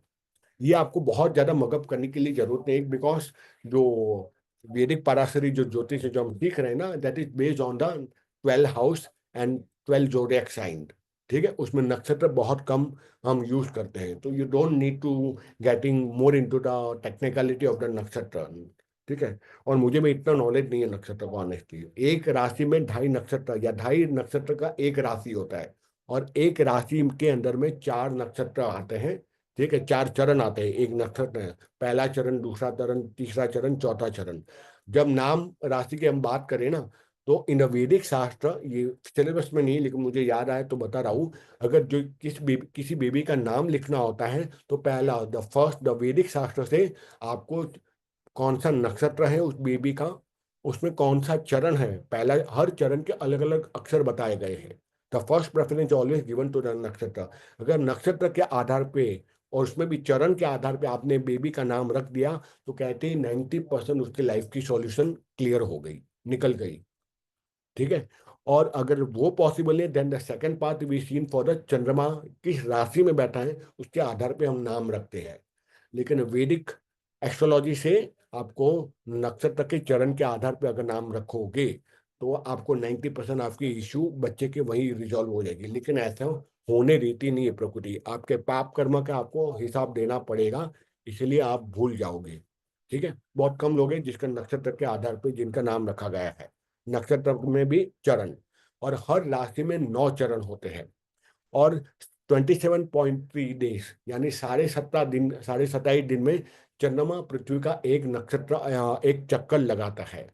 ये आपको बहुत ज्यादा मगअप करने की लिए जरूरत नहीं, बिकॉज जो वैदिक पराशरी जो ज्योतिष है जो हम सीख रहे हैं ना, that is based on the 12 house and 12 zodiac sign. ठीक है। उसमें नक्षत्र बहुत कम हम यूज करते हैं, तो you don't need to getting more into the technicality of the nakshatra. ठीक है। और मुझे में इतना नॉलेज नहीं है नक्षत्र को ऑनेस्टली। एक राशि में 2.5 नक्षत्र या 2.5 नक्षत्र का एक राशि होता है, और एक राशि के अंदर में 4 नक्षत्र आते हैं। ठीक है। 4 चरण आते हैं एक नक्षत्र में, पहला चरण, दूसरा चरण, तीसरा चरण, चौथा चरण। जब नाम राशि की हम बात करें ना, तो इन वैदिक शास्त्र, ये सिलेबस में नहीं लेकिन मुझे याद आया तो बता रहा हूँ। अगर जो किसी बेबी का नाम लिखना होता है, तो पहला द वैदिक शास्त्र से आपको कौन सा नक्षत्र है उस बेबी का, उसमें कौन सा चरण है, पहला हर चरण के अलग अलग अक्षर बताए गए हैं। The first preference always given to the nakshatra. अगर नक्षत्र के आधार पे और उसमें भी चरण के आधार पे आपने बेबी का नाम रख दिया, तो कहते हैं 90% उसकी लाइफ की सॉल्यूशन क्लियर हो गई, निकल गई। ठीक है। और अगर वो पॉसिबल है, then the second part we seen for the Chandrama किस राशि में बैठा है उसके आधार पे हम नाम रखते हैं। लेकिन वैदिक एस्ट्रोलॉजी से आपको नक्षत्र के चरण के आधार पे अगर नाम रखोगे, तो आपको 90% आपकी इशू बच्चे के वहीं रिजॉल्व हो जाएगी। लेकिन ऐसा होने देती नहीं है प्रकृति, आपके पाप कर्म का आपको हिसाब देना पड़ेगा, इसलिए आप भूल जाओगे। ठीक है। बहुत कम लोग हैं जिसका नक्षत्र के आधार पे जिनका नाम रखा गया है। नक्षत्र में भी चरण, और हर राशि में 9 चरण होते हैं, और 27.3 डेज यानी 17.5 दिन, 27.5 दिन में चंद्रमा पृथ्वी का एक नक्षत्र एक चक्कर लगाता है।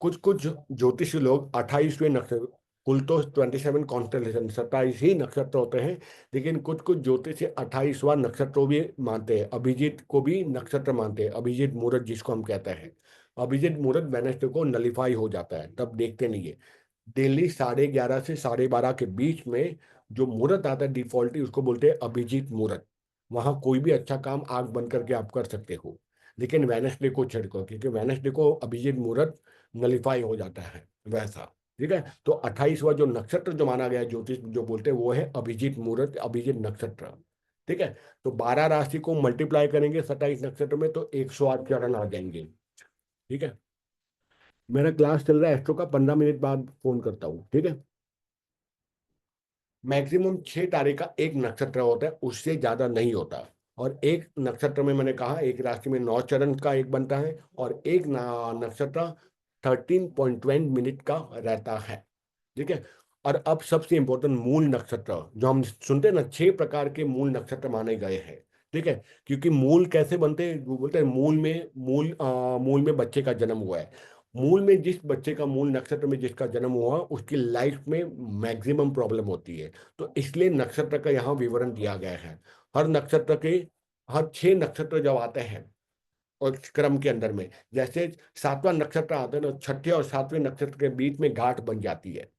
कुछ कुछ ज्योतिषी लोग 28वें नक्षत्र, कुल तो 27 कॉन्स्टेलेशन 27 ही नक्षत्र होते हैं, लेकिन कुछ कुछ ज्योतिषी 28वां नक्षत्र भी मानते हैं। अभिजीत को भी नक्षत्र मानते हैं, अभिजीत मुहूर्त जिसको हम कहते हैं। अभिजीत मुहूर्त वेडनेसडे को नलीफाई हो जाता है, तब देखते नहीं है। डेली 11:30 से 12:30 के बीच में जो मुहूर्त आता है डिफॉल्टली, उसको बोलते हैं अभिजीत मुहूर्त। वहां कोई भी अच्छा काम आंख बंद करके आप कर सकते हो, लेकिन वेडनेसडे को छिड़को, क्योंकि वेडनेसडे को अभिजीत मुहूर्त नलीफाई हो जाता है वैसा। ठीक है। तो 28वां जो नक्षत्र जो माना गया है, ज्योतिष जो बोलते हैं, वो है अभिजीत मुहूर्त, अभिजीत नक्षत्र। ठीक है। तो 12 राशि को मल्टीप्लाई करेंगे 27 नक्षत्र में, तो 108 चरण आ जाएंगे। ठीक है। मेरा क्लास चल रहा है एस्ट्रो का, 15 मिनट बाद फोन करता हूँ। ठीक है। मैक्सिमम 6 तारे का एक नक्षत्र होता है, उससे ज्यादा नहीं होता। और एक नक्षत्र में मैंने कहा एक राशि में 9 चरण का एक बनता है, और एक नक्षत्र 13.20 मिनट का रहता है। ठीक है। और अब सबसे इंपॉर्टेंट मूल नक्षत्र, जो हम सुनते हैं ना, 6 प्रकार के मूल नक्षत्र माने गए हैं। ठीक है। क्योंकि मूल कैसे बनते हैं, वो बोलते हैं मूल में बच्चे का जन्म हुआ है। मूल में जिस बच्चे का, मूल नक्षत्र में जिसका जन्म हुआ, उसकी लाइफ में मैक्सिमम प्रॉब्लम होती है। तो इसलिए नक्षत्र का यहाँ विवरण दिया गया है। हर नक्षत्र के, हर 6 नक्षत्र जब आते हैं और क्रम के अंदर में, जैसे 7वां नक्षत्र आता है ना, छठे और 7वें नक्षत्र के बीच में गांठ बन जाती है,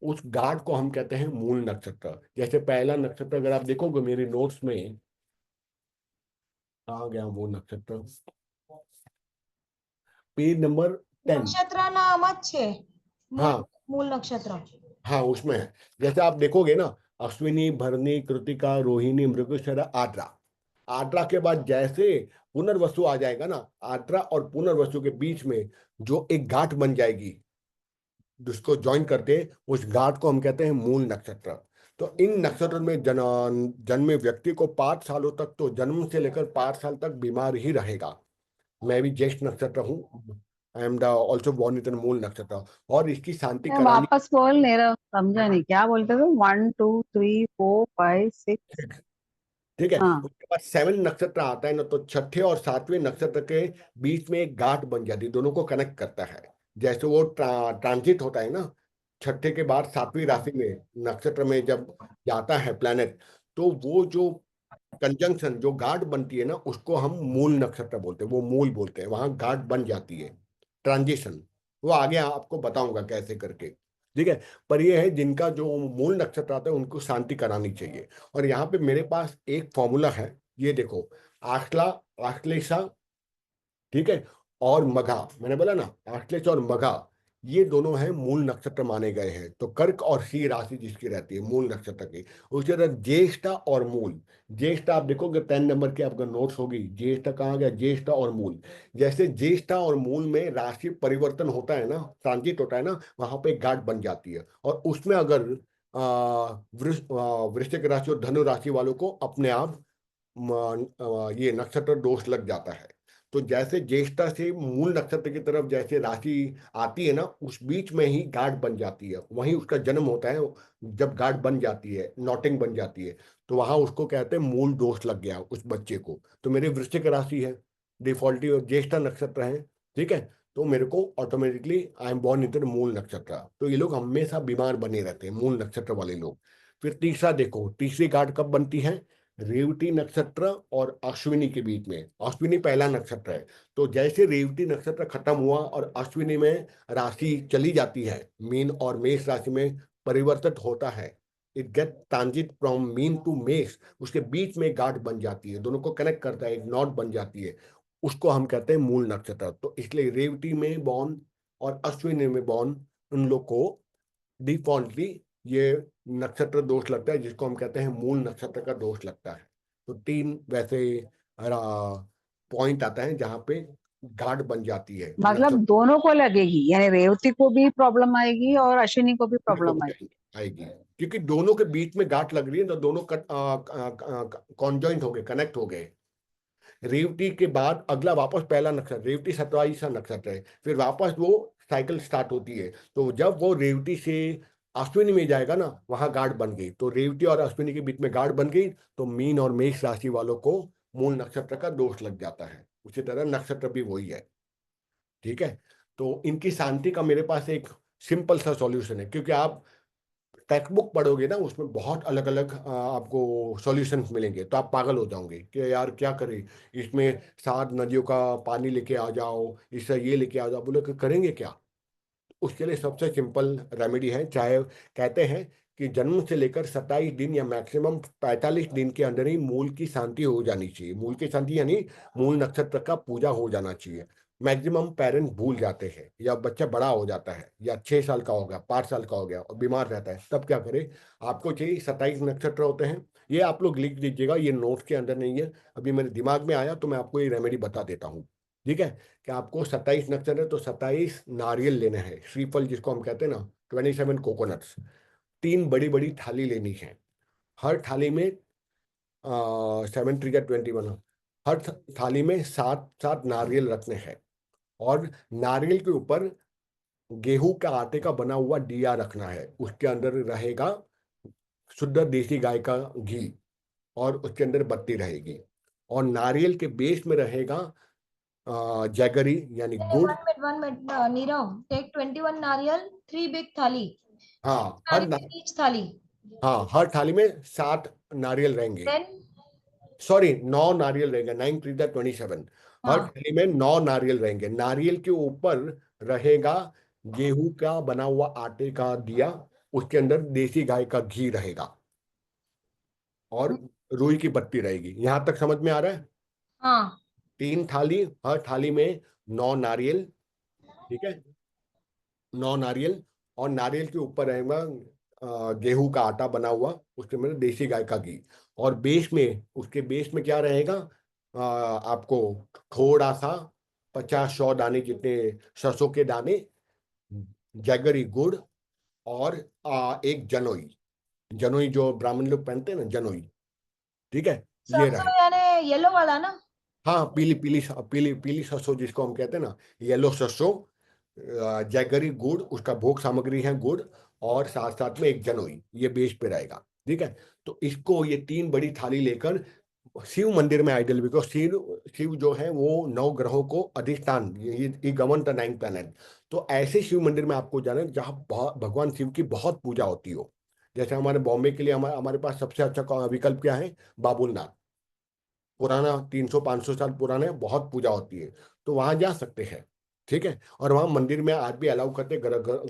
उस गांठ को हम कहते हैं मूल नक्षत्र। जैसे पहला नक्षत्र अगर आप देखोगे मेरे नोट्स में, आ गया वो नक्षत्र, पेज नंबर 10।
નક્ષત્રના છે મૂળ
हाँ
મૂળ नक्षत्र।
हाँ उसमें है। जैसे आप देखोगे ना, अश्विनी, भरणी, कृतिका, रोहिणी, मृगशिरा, आद्रा। आद्रा के बाद जैसे पुनर्वसु आ जाएगा ना, आद्रा और पुनर्वसु के बीच में जो एक गांठ बन जाएगी, जिसको ज्वाइन करते हैं, उस गांठ को हम कहते हैं मूल नक्षत्र। तो इन नक्षत्रों में जन्मे व्यक्ति को 5 सालों तक, तो जन्म से लेकर 5 साल तक बीमार ही रहेगा। मैं भी ज्येष्ठ नक्षत्र हूँ, I am the also born in मूल नक्षत्र। और इसकी शांति करानी,
वापस बोल, मेरा समझा नहीं क्या बोलते थे। 1 2 3 4 5 6।
ठीक है।
हाँ।
उसके बाद 7 नक्षत्र आता है ना, तो छठे और सातवें नक्षत्र के बीच में एक गांठ बन जाती है, दोनों को कनेक्ट करता है। जैसे वो ट्रांजिट होता है ना, छठे के बाद सातवीं राशि में नक्षत्र में जब जाता है प्लैनेट, तो वो जो कंजंक्शन, जो गांठ बनती है ना, उसको हम मूल नक्षत्र बोलते हैं, वो मूल बोलते हैं, वहां गांठ बन जाती है, ट्रांजिशन। वो आगे आपको बताऊंगा कैसे करके। ठीक है। पर ये है, जिनका जो मूल नक्षत्र आता है उनको शांति करानी चाहिए। और यहाँ पे मेरे पास एक फॉर्मूला है, ये देखो, आखला, आश्लेषा, ठीक है, और मघा। मैंने बोला ना, आश्लेष और मघा, ये दोनों हैं मूल नक्षत्र माने गए हैं। तो कर्क और सिंह राशि जिसकी रहती है मूल नक्षत्र की, उसी तरह ज्येष्ठा और मूल। ज्येष्ठा आप देखोगे 10 नंबर की आपका नोट्स होगी, ज्येष्ठा कहाँ गया, ज्येष्ठा और मूल। जैसे ज्येष्ठा और मूल में राशि परिवर्तन होता है ना, ट्रांजिट होता है ना, वहां पे एक गांठ बन जाती है। और उसमें अगर वृश्चिक राशि और धनु राशि वालों को अपने आप ये नक्षत्र दोष लग जाता है। तो जैसे ज्येष्ठा से मूल नक्षत्र की तरफ जैसे राशि आती है ना, उस बीच में ही गांठ बन जाती है, वहीं उसका जन्म होता है। जब गांठ बन जाती है, नॉटिंग बन जाती है, तो वहां उसको कहते हैं मूल दोष लग गया उस बच्चे को। तो मेरी वृश्चिक राशि है, डिफॉल्टी और ज्येष्ठा नक्षत्र है, ठीक है। तो मेरे को automatically I am born in मूल नक्षत्र। तो ये लोग हमेशा बीमार बने रहते हैं, मूल नक्षत्र वाले लोग। फिर तीसरा देखो, तीसरी गांठ कब बनती है, रेवती नक्षत्र और अश्विनी के बीच में। अश्विनी पहला नक्षत्र है, तो जैसे रेवती नक्षत्र खत्म हुआ और अश्विनी में राशि चली जाती है, मीन और मेष राशि में परिवर्तित होता है, it get transit from Meen to Mesh, उसके बीच में गांठ बन जाती है, दोनों को कनेक्ट करता है, एक नॉट बन जाती है, उसको हम कहते हैं मूल नक्षत्र। तो इसलिए रेवती में बॉर्न और अश्विनी में बॉर्न, उन लोग को डिफॉल्टली ये नक्षत्र दोष लगता है, जिसको हम कहते हैं मूल नक्षत्र का दोष लगता है। तो 3 वैसे पॉइंट आता है जहां पे गांठ बन जाती है
मतलब
नक्षत्र।
दोनों को लगेगी, यानी रेवती को भी प्रॉब्लम आएगी और अश्विनी को भी
को
प्रॉब्लम
भी
आएगी।
आएगी, क्योंकि दोनों के बीच में गांठ लग रही है, तो दोनों कॉन्जॉइंट हो गए, कनेक्ट हो गए। रेवती के बाद अगला वापस पहला नक्षत्र, रेवती 27वां नक्षत्र है, फिर वापस वो साइकिल स्टार्ट होती है। तो जब वो रेवती से अश्विनी में जाएगा ना, वहां गांठ बन गई, तो रेवती और अश्विनी के बीच में गांठ बन गई, तो मीन और मेष राशि वालों को मूल नक्षत्र का दोष लग जाता है। उसी तरह नक्षत्र भी वही है, ठीक है। तो इनकी शांति का मेरे पास एक सिंपल सा सॉल्यूशन है, क्योंकि आप टेक्स्ट बुक पढ़ोगे ना, उसमें बहुत अलग अलग आपको सॉल्यूशंस मिलेंगे, तो आप पागल हो जाओगे कि यार क्या करें, इसमें 7 नदियों का पानी लेके आ जाओ, इससे ये लेके आ जाओ, बोले कि करेंगे क्या। उसके लिए सबसे सिंपल रेमेडी है, चाहे कहते हैं कि जन्म से लेकर 27 दिन या मैक्सिमम 45 दिन के अंदर ही मूल की शांति हो जानी चाहिए। मूल की शांति यानी मूल नक्षत्र का पूजा हो जाना चाहिए। मैक्सिमम पेरेंट्स भूल जाते हैं, या बच्चा बड़ा हो जाता है, या 6 साल का हो गया, 5 साल का हो गया और बीमार रहता है, तब क्या करे। आपको चाहिए 27 नक्षत्र होते हैं, ये आप लोग लिख दीजिएगा, ये नोट्स के अंदर नहीं है, अभी मेरे दिमाग में आया तो मैं आपको ये रेमेडी बता देता हूँ। ठीक है, कि आपको 27 नक्षत्र है तो 27 नारियल लेने हैं, श्रीफल जिसको हम कहते हैं ना, 27 कोकोनट्स। 3 बड़ी बड़ी थाली लेनी है, हर थाली में 7 3 21, हर थाली में 7 7 नारियल रखने हैं। और नारियल के ऊपर गेहूं का आटे का बना हुआ दिया रखना है, उसके अंदर रहेगा शुद्ध देसी गाय का घी, और उसके अंदर बत्ती रहेगी। और नारियल के बेस में रहेगा जैगरी यानी गुड़।
1 minute, नीरव, टेक 21 नारियल, 3 big थाली,
हाँ
नारियल ईच थाली।
हाँ, हर थाली में 7 नारियल रहेंगे,
देन
सॉरी 9 नारियल रहेंगे, 9 3 27। हर
हाँ,
थाली में 9 नारियल रहेंगे, नारियल के ऊपर रहेगा गेहूं का बना हुआ आटे का दिया, उसके अंदर देसी गाय का घी रहेगा, और रुई की बत्ती रहेगी। यहां तक समझ में आ रहा है।
हाँ
3 थाली, हर थाली में 9 नारियल, ठीक है, 9 नारियल। और नारियल के ऊपर रहेगा गेहूं का आटा बना हुआ, उसके में देसी गाय का घी। और बेस में, उसके बेस में क्या रहेगा, आपको थोड़ा सा 50-100 दाने जितने सरसों के दाने, जैगरी गुड़, और एक जनोई, जनोई जो ब्राह्मण लोग पहनते हैं ना, जनोई, ठीक है, ये
सरसों
रहे।
यानी येलो वाला ना?
हाँ, पीली पीली पीली पीली सरसों जिसको हम कहते हैं ना, येलो सरसों, जैगरी गुड़, उसका भोग सामग्री है गुड़, और साथ साथ में एक जनोई, ये बेस पे रहेगा, ठीक है। तो इसको ये 3 बड़ी थाली लेकर शिव मंदिर में, आइडल, बिकॉज शिव शिव जो है वो 9 ग्रहों को अधिष्ठान, ये गवर्न द 9 प्लैनेट। तो ऐसे शिव मंदिर में आपको जाना है जहाँ भगवान शिव की बहुत पूजा होती हो। जैसे हमारे बॉम्बे के लिए हमारे पास सबसे अच्छा विकल्प क्या है, बाबुलनाथ। पुराना 300-500 साल पुराना है, बहुत पूजा होती है, तो वहां जा सकते हैं, ठीक है। और वहां मंदिर में आज भी अलाउ करते हैं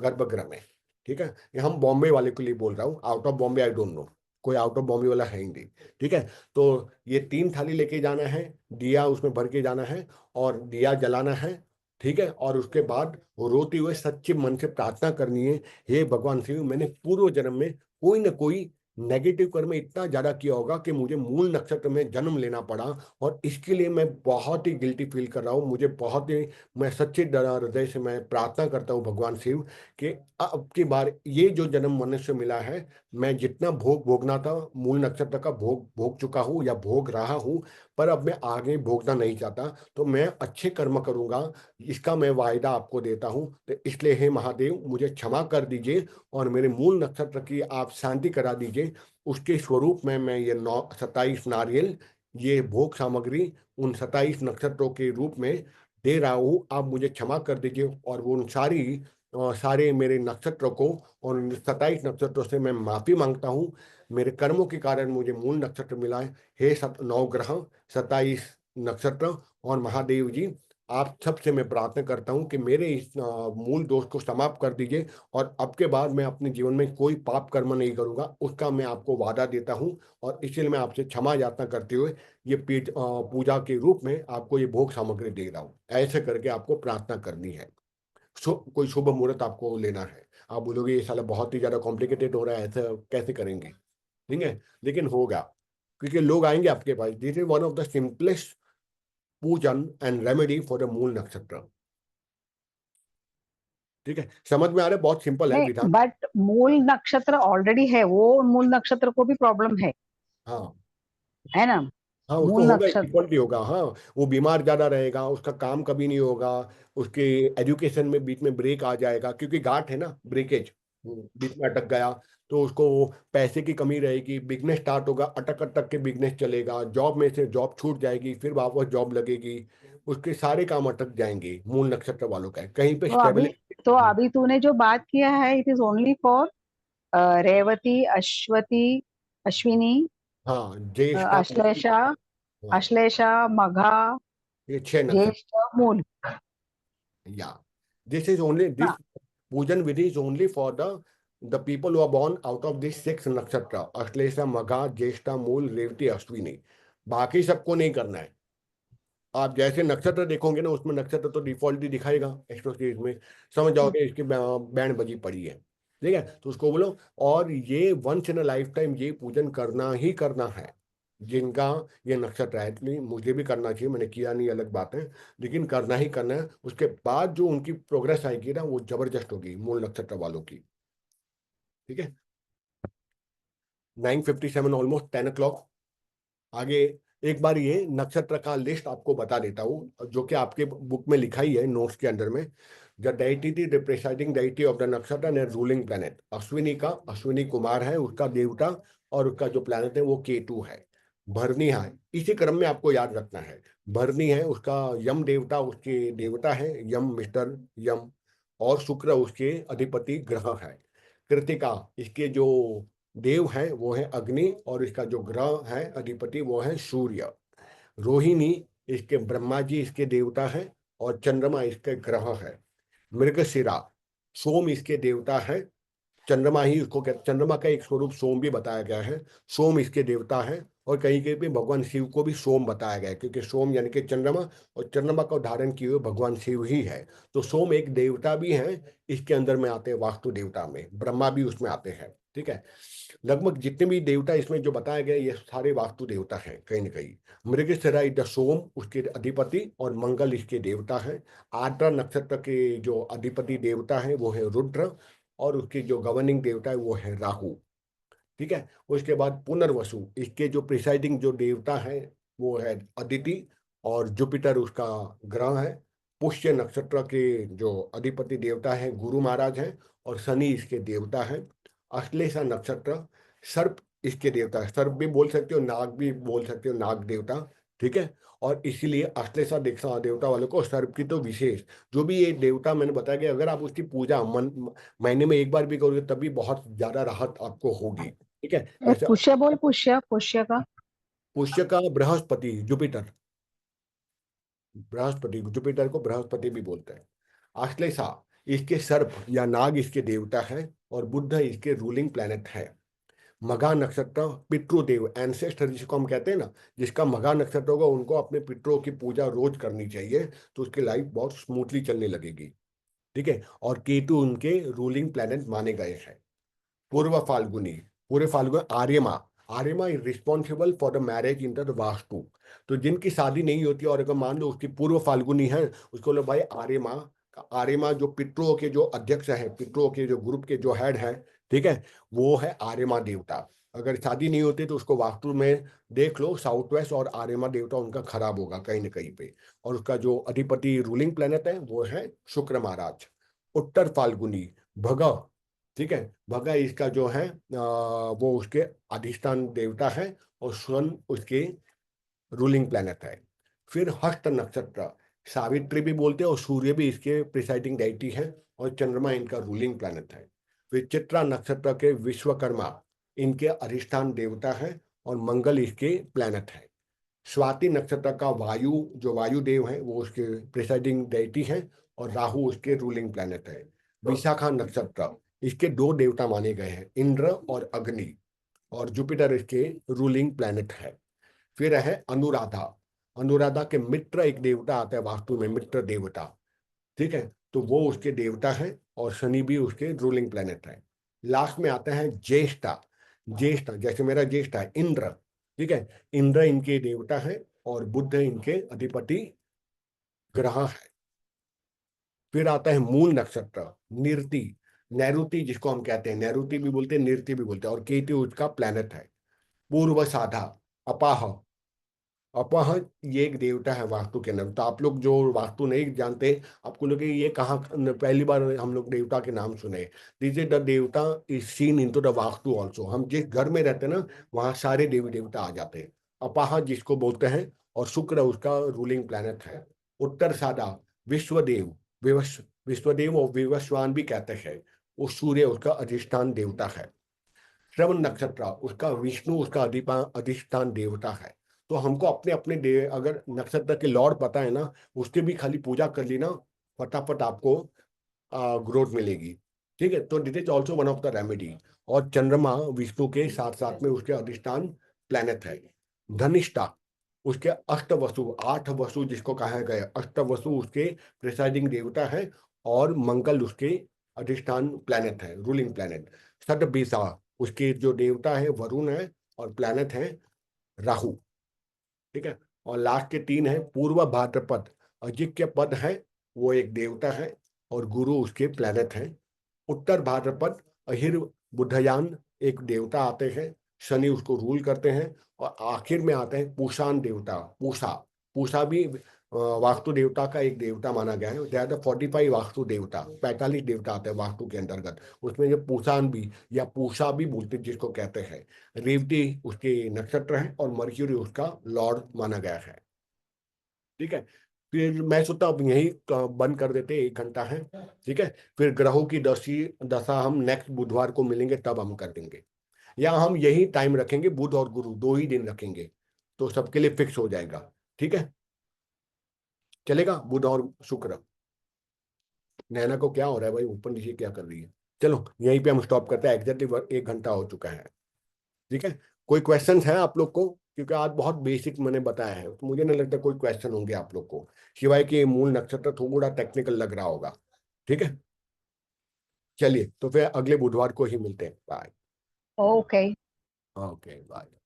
गर्भगृह में, ठीक है। ये हम बॉम्बे वाले के लिए बोल रहा हूँ, out of Bombay I don't know, कोई आउट ऑफ बॉम्बे वाला है ही नहीं, ठीक है। तो ये 3 थाली लेके जाना है, दिया उसमें भर के जाना है, और दिया जलाना है, ठीक है। और उसके बाद वो रोते हुए सच्चे मन से प्रार्थना करनी है, हे भगवान शिव, मैंने पूर्व जन्म में कोई ना कोई नेगेटिव कर्म इतना ज्यादा किया होगा कि मुझे मूल नक्षत्र में जन्म लेना पड़ा, और इसके लिए मैं बहुत ही गिल्टी फील कर रहा हूँ। मुझे बहुत ही, मैं सच्चे हृदय से मैं प्रार्थना करता हूँ भगवान शिव कि अब की बार ये जो जन्म मनुष्य मिला है, मैं जितना भोग भोगना था मूल नक्षत्र का भोग भोग चुका हूँ या भोग रहा हूँ, पर अब मैं आगे भोगना नहीं चाहता, तो मैं अच्छे कर्म करूंगा, इसका मैं वायदा आपको देता हूँ। तो इसलिए हे महादेव, मुझे क्षमा कर दीजिए, और मेरे मूल नक्षत्र की आप शांति करा दीजिए। उसके स्वरूप में मैं ये 27 नारियल, ये भोग सामग्री उन 27 नक्षत्रों के रूप में दे रहा हूँ, आप मुझे क्षमा कर दीजिए। और वो उन सारे मेरे नक्षत्रों को, और उन 27 नक्षत्रों से मैं माफी मांगता हूँ। मेरे कर्मों के कारण मुझे मूल नक्षत्र मिला है। हे 9 ग्रह, 27 नक्षत्र, और महादेव जी, आप सबसे मैं प्रार्थना करता हूँ कि मेरे इस मूल दोष को समाप्त कर दीजिए, और अब के बाद मैं अपने जीवन में कोई पाप कर्म नहीं करूंगा, उसका मैं आपको वादा देता हूँ। और इसलिए मैं आपसे क्षमा याचना करते हुए ये पूजा के रूप में आपको ये भोग सामग्री दे रहा हूँ। ऐसे करके आपको प्रार्थना करनी है। कोई शुभ मुहूर्त आपको लेना है। आप बोलोगे ये साला बहुत ही ज्यादा कॉम्प्लिकेटेड हो रहा है, ऐसा कैसे करेंगे, ठीक है, लेकिन होगा, क्योंकि लोग आएंगे आपके पास। This is one of the simplest पूजन एंड रेमेडी फॉर द मूल नक्षत्र, ठीक है। समझ में आ रहा है, बहुत सिंपल है
नहीं,
विधान।
बट मूल नक्षत्र ऑलरेडी है, वो मूल नक्षत्र को भी प्रॉब्लम
हाँ
है ना?
हाँ, उसको
मूल
होगा,
नक्षत्र।
इक्वलिटी होगा, हाँ। वो बीमार ज्यादा रहेगा, उसका काम कभी नहीं होगा, उसके एजुकेशन में बीच में ब्रेक आ जाएगा, क्योंकि गांठ है ना, ब्रेकेज, बीच में अटक गया, तो उसको पैसे की कमी रहेगी, बिजनेस स्टार्ट होगा, अटक अटक के बिजनेस चलेगा, जॉब में से जॉब छूट जाएगी, फिर वापस जॉब लगेगी, उसके सारे काम अटक जाएंगे। मूल नक्षत्र वालों का कहीं पे
तो अभी तो
स्टेबिलिटी।
अभी तूने जो बात किया है, it is only for Revati, Ashwati, Ashwini,
हाँ, ज्येष्ठा,
अश्लेषा,
हाँ,
अश्लेषा, मघा,
ये 6 नक्षत्र।
ज्येष्ठ, मूल।
या दिस इज ओनली दिस
हाँ,
pujan vidhi is only for the people who are born out of these 6 nakshatra, Ashlesha, मघा, ज्येष्ठा, मूल, रेवती, अश्विनी। बाकी सबको नहीं करना है। आप जैसे नक्षत्र देखोगे ना, उसमें नक्षत्र तो डिफॉल्ट ही दिखाएगा एस्ट्रोसीज में, समझ जाओगे इसकी बैंड बजी पड़ी है, ठीक है। तो उसको बोलो, और ये once in a life time ये पूजन करना ही करना है, जिनका ये नक्षत्र है। नहीं, मुझे भी करना चाहिए, मैंने किया नहीं, अलग बात है, लेकिन करना ही करना है। उसके बाद जो उनकी प्रोग्रेस आएगी ना, वो जबरदस्त होगी मूल नक्षत्र वालों की, ठीक है। 9:57, ऑलमोस्ट 10 o'clock। आगे एक बार ये नक्षत्र का लिस्ट आपको बता देता हूँ, जो कि आपके बुक में लिखा ही है, नोट्स के अंदर में। द डेटी थी the presiding deity of the नक्षत्र एंड रूलिंग प्लेनेट, अश्विनी का, अश्विनी कुमार है उसका देवता, और उसका जो प्लेनेट है वो केतु है। भरनी है, इसी क्रम में आपको याद रखना है। भरनी है उसका यम देवता, उसके देवता है यम, मिस्टर यम। और शुक्र उसके अधिपति ग्रह है। कृतिका इसके जो देव है वो है अग्नि, और इसका जो ग्रह है अधिपति वो है सूर्य। रोहिणी इसके ब्रह्मा जी इसके देवता है, और चंद्रमा इसके ग्रह है। मृगशिरा सोम इसके देवता है, चंद्रमा ही उसको चंद्रमा का एक स्वरूप सोम भी बताया गया है, सोम इसके देवता है। और कहीं कहीं पे भगवान शिव को भी सोम बताया गया है, क्योंकि सोम यानी कि चंद्रमा, और चंद्रमा का धारण किए हुए भगवान शिव ही है। तो सोम एक देवता भी है, इसके अंदर में आते हैं वास्तु देवता में, ब्रह्मा भी उसमें आते हैं। ठीक है, लगभग जितने भी देवता इसमें जो बताए गए ये सारे वास्तु देवता हैं कहीं ना कहीं। मृगशिरा द सोम उसके अधिपति, और मंगल इसके देवता है। आर्द्रा नक्षत्र के जो अधिपति देवता है वो है रुद्र, और उसके जो गवर्निंग देवता है वो है राहु। ठीक है, उसके बाद पुनर्वसु, इसके जो प्रिसाइडिंग जो देवता है वो है अदिति, और जुपिटर उसका ग्रह है। पुष्य नक्षत्र के जो अधिपति देवता है गुरु महाराज हैं, और शनि इसके देवता है। अश्लेषा नक्षत्र, सर्प इसके देवता है, सर्प भी बोल सकते हो, नाग भी बोल सकते हो, नाग देवता। ठीक है, और इसीलिए अश्लेषा दीक्षा देवता वालों को सर्प की तो विशेष, जो भी ये देवता मैंने बताया कि अगर आप उसकी पूजा महीने में एक बार भी करोगे तभी बहुत ज्यादा राहत आपको होगी। ठीक है, जैसे
पुष्य बोल, पुष्य पुष्य का।
पुष्य का बृहस्पति जुपिटर, बृहस्पति जुपिटर को बृहस्पति भी बोलते हैं। आश्लेषा इसके सर्प या नाग इसके देवता है, और बुध इसके रूलिंग प्लेनेट है। मघा नक्षत्र पितृदेव एंसेस्टर जिसको हम कहते हैं ना, जिसका मघा नक्षत्र होगा उनको अपने पितरों की पूजा रोज करनी चाहिए, तो उसकी लाइफ बहुत स्मूथली चलने लगेगी। ठीक है, और केतु उनके रूलिंग प्लेनेट माने गए हैं। पूर्व फाल्गुनी, पूरे Phalgun Aryama, Aryama is responsible for the marriage in the vastu. तो जिनकी शादी नहीं होती और अगर मान लो उसकी पूर्व फाल्गुनी है, उसको लो भाई आर्यमा। आर्यमा जो पितरों के जो अध्यक्ष हैं, पितरों के जो ग्रुप के जो हेड हैं, ठीक है, वो है आर्यमा देवता। अगर शादी नहीं होती तो उसको वास्तु में देख लो, साउथ वेस्ट और आर्यमा देवता उनका खराब होगा कहीं ना कहीं पे। और उसका जो अधिपति रूलिंग प्लेनेट है वो है शुक्र महाराज। उत्तर फाल्गुनी भगा, ठीक है, भगा इसका जो है वो उसके अधिष्ठान देवता है, और सन उसके रूलिंग प्लैनेट है। फिर हस्त नक्षत्र, सावित्री भी बोलते हैं, और सूर्य भी इसके प्रिसाइडिंग डाइटी है, और चंद्रमा इनका रूलिंग प्लैनेट है। फिर चित्रा नक्षत्र के विश्वकर्मा इनके अधिष्ठान देवता है, और मंगल इसके प्लैनेट है। स्वाति नक्षत्र का वायु जो वायुदेव है वो उसके प्रिसाइडिंग डेटी है, और राहु उसके रूलिंग प्लैनेट है। विशाखा नक्षत्र, इसके दो देवता माने गए हैं, इंद्र और अग्नि, और जुपिटर इसके रूलिंग प्लैनेट है। फिर है अनुराधा, अनुराधा के मित्र एक देवता आता है वास्तु में, मित्र देवता। ठीक है, तो वो उसके देवता है, और शनि भी उसके रूलिंग प्लैनेट है। लास्ट में आता है ज्येष्ठा, ज्येष्ठा जैसे मेरा ज्येष्ठा है इंद्र। ठीक है, इंद्र इनके देवता है, और बुध इनके अधिपति ग्रह है। फिर आता है मूल नक्षत्र निरति, नैरुति जिसको हम कहते हैं, नैरुति भी बोलते हैं, निरति भी बोलते हैं, और केतु उसका प्लैनेट है। पूर्व साधा, अपाह, अपाह ये एक देवता है वास्तु के नाम। तो आप लोग जो वास्तु नहीं जानते, आपको लोग ये कहाँ पहली बार हम लोग देवता के नाम सुने। दिस इज द देवता is seen into the vastu also. हम जिस घर में रहते हैं ना वहाँ सारे देवी देवता आ जाते हैं। अपाह जिसको बोलते हैं, और शुक्र उसका रूलिंग प्लैनेट है। उत्तर साधा विश्वदेव, विश्वदेव और विवस्वान भी कहते हैं, वो सूर्य उसका अधिष्ठान देवता है। श्रवण नक्षत्र उसका विष्णु उसका अधिष्ठान देवता है। तो हमको अपने अपने अगर नक्षत्र के लॉर्ड पता है ना, उसकी भी खाली पूजा कर ली ना, फटाफट आपको ग्रोथ मिलेगी। ठीक है, तो this is also one of the remedy. और चंद्रमा विष्णु के साथ साथ में उसके अधिष्ठान प्लैनेट है। धनिष्ठा उसके अष्ट वसु, आठ वसु जिसको कहा गया, अष्ट वसु उसके प्रिसाइडिंग देवता है, और मंगल उसके अधिष्ठान प्लैनेट है, रूलिंग प्लैनेट। सतबिसा उसके जो देवता है वरुण है, और प्लैनेट है राहु। ठीक है, और लास्ट के तीन है पूर्व भाद्रपद, अजिक्य पद है, वो एक देवता है, और गुरु उसके प्लैनेट है। उत्तर भाद्रपद अहिर बुधयान एक देवता आते हैं, शनि उसको रूल करते हैं। और आखिर में आते हैं पूषान देवता, पूषा, पूषा भी वास्तु देवता का एक देवता माना गया है। ज्यादा 45 वास्तु देवता, 45 देवता आते हैं वास्तु के अंतर्गत। उसमें जो पूषान भी या पूषा भी बोलते जिसको कहते हैं। रेवती उसके नक्षत्र है, और मर्क्यूरी उसका लॉर्ड माना गया है। ठीक है, फिर मैं सोचता हूँ यही बंद कर देते, 1 घंटा है। ठीक है, फिर ग्रहों की दशा हम नेक्स्ट बुधवार को मिलेंगे तब हम कर देंगे, या हम यही टाइम रखेंगे, बुध और गुरु 2 ही दिन रखेंगे, तो सबके लिए फिक्स हो जाएगा। ठीक है, चलेगा, बुध और शुक्र। नैना को क्या हो रहा है भाई, ऊपर नीचे क्या कर रही है? चलो यहीं पे हम स्टॉप करते हैं, एग्जैक्टली 1 घंटा हो चुका है। ठीक है, कोई क्वेश्चन है आप लोग को? क्योंकि आज बहुत बेसिक मैंने बताया है, तो मुझे नहीं लगता कोई क्वेश्चन होंगे आप लोग को, सिवाय कि ये मूल नक्षत्र थोड़ा टेक्निकल लग रहा होगा। ठीक है, चलिए तो फिर अगले बुधवार को ही मिलते हैं। बाय।
Okay.
Okay bye.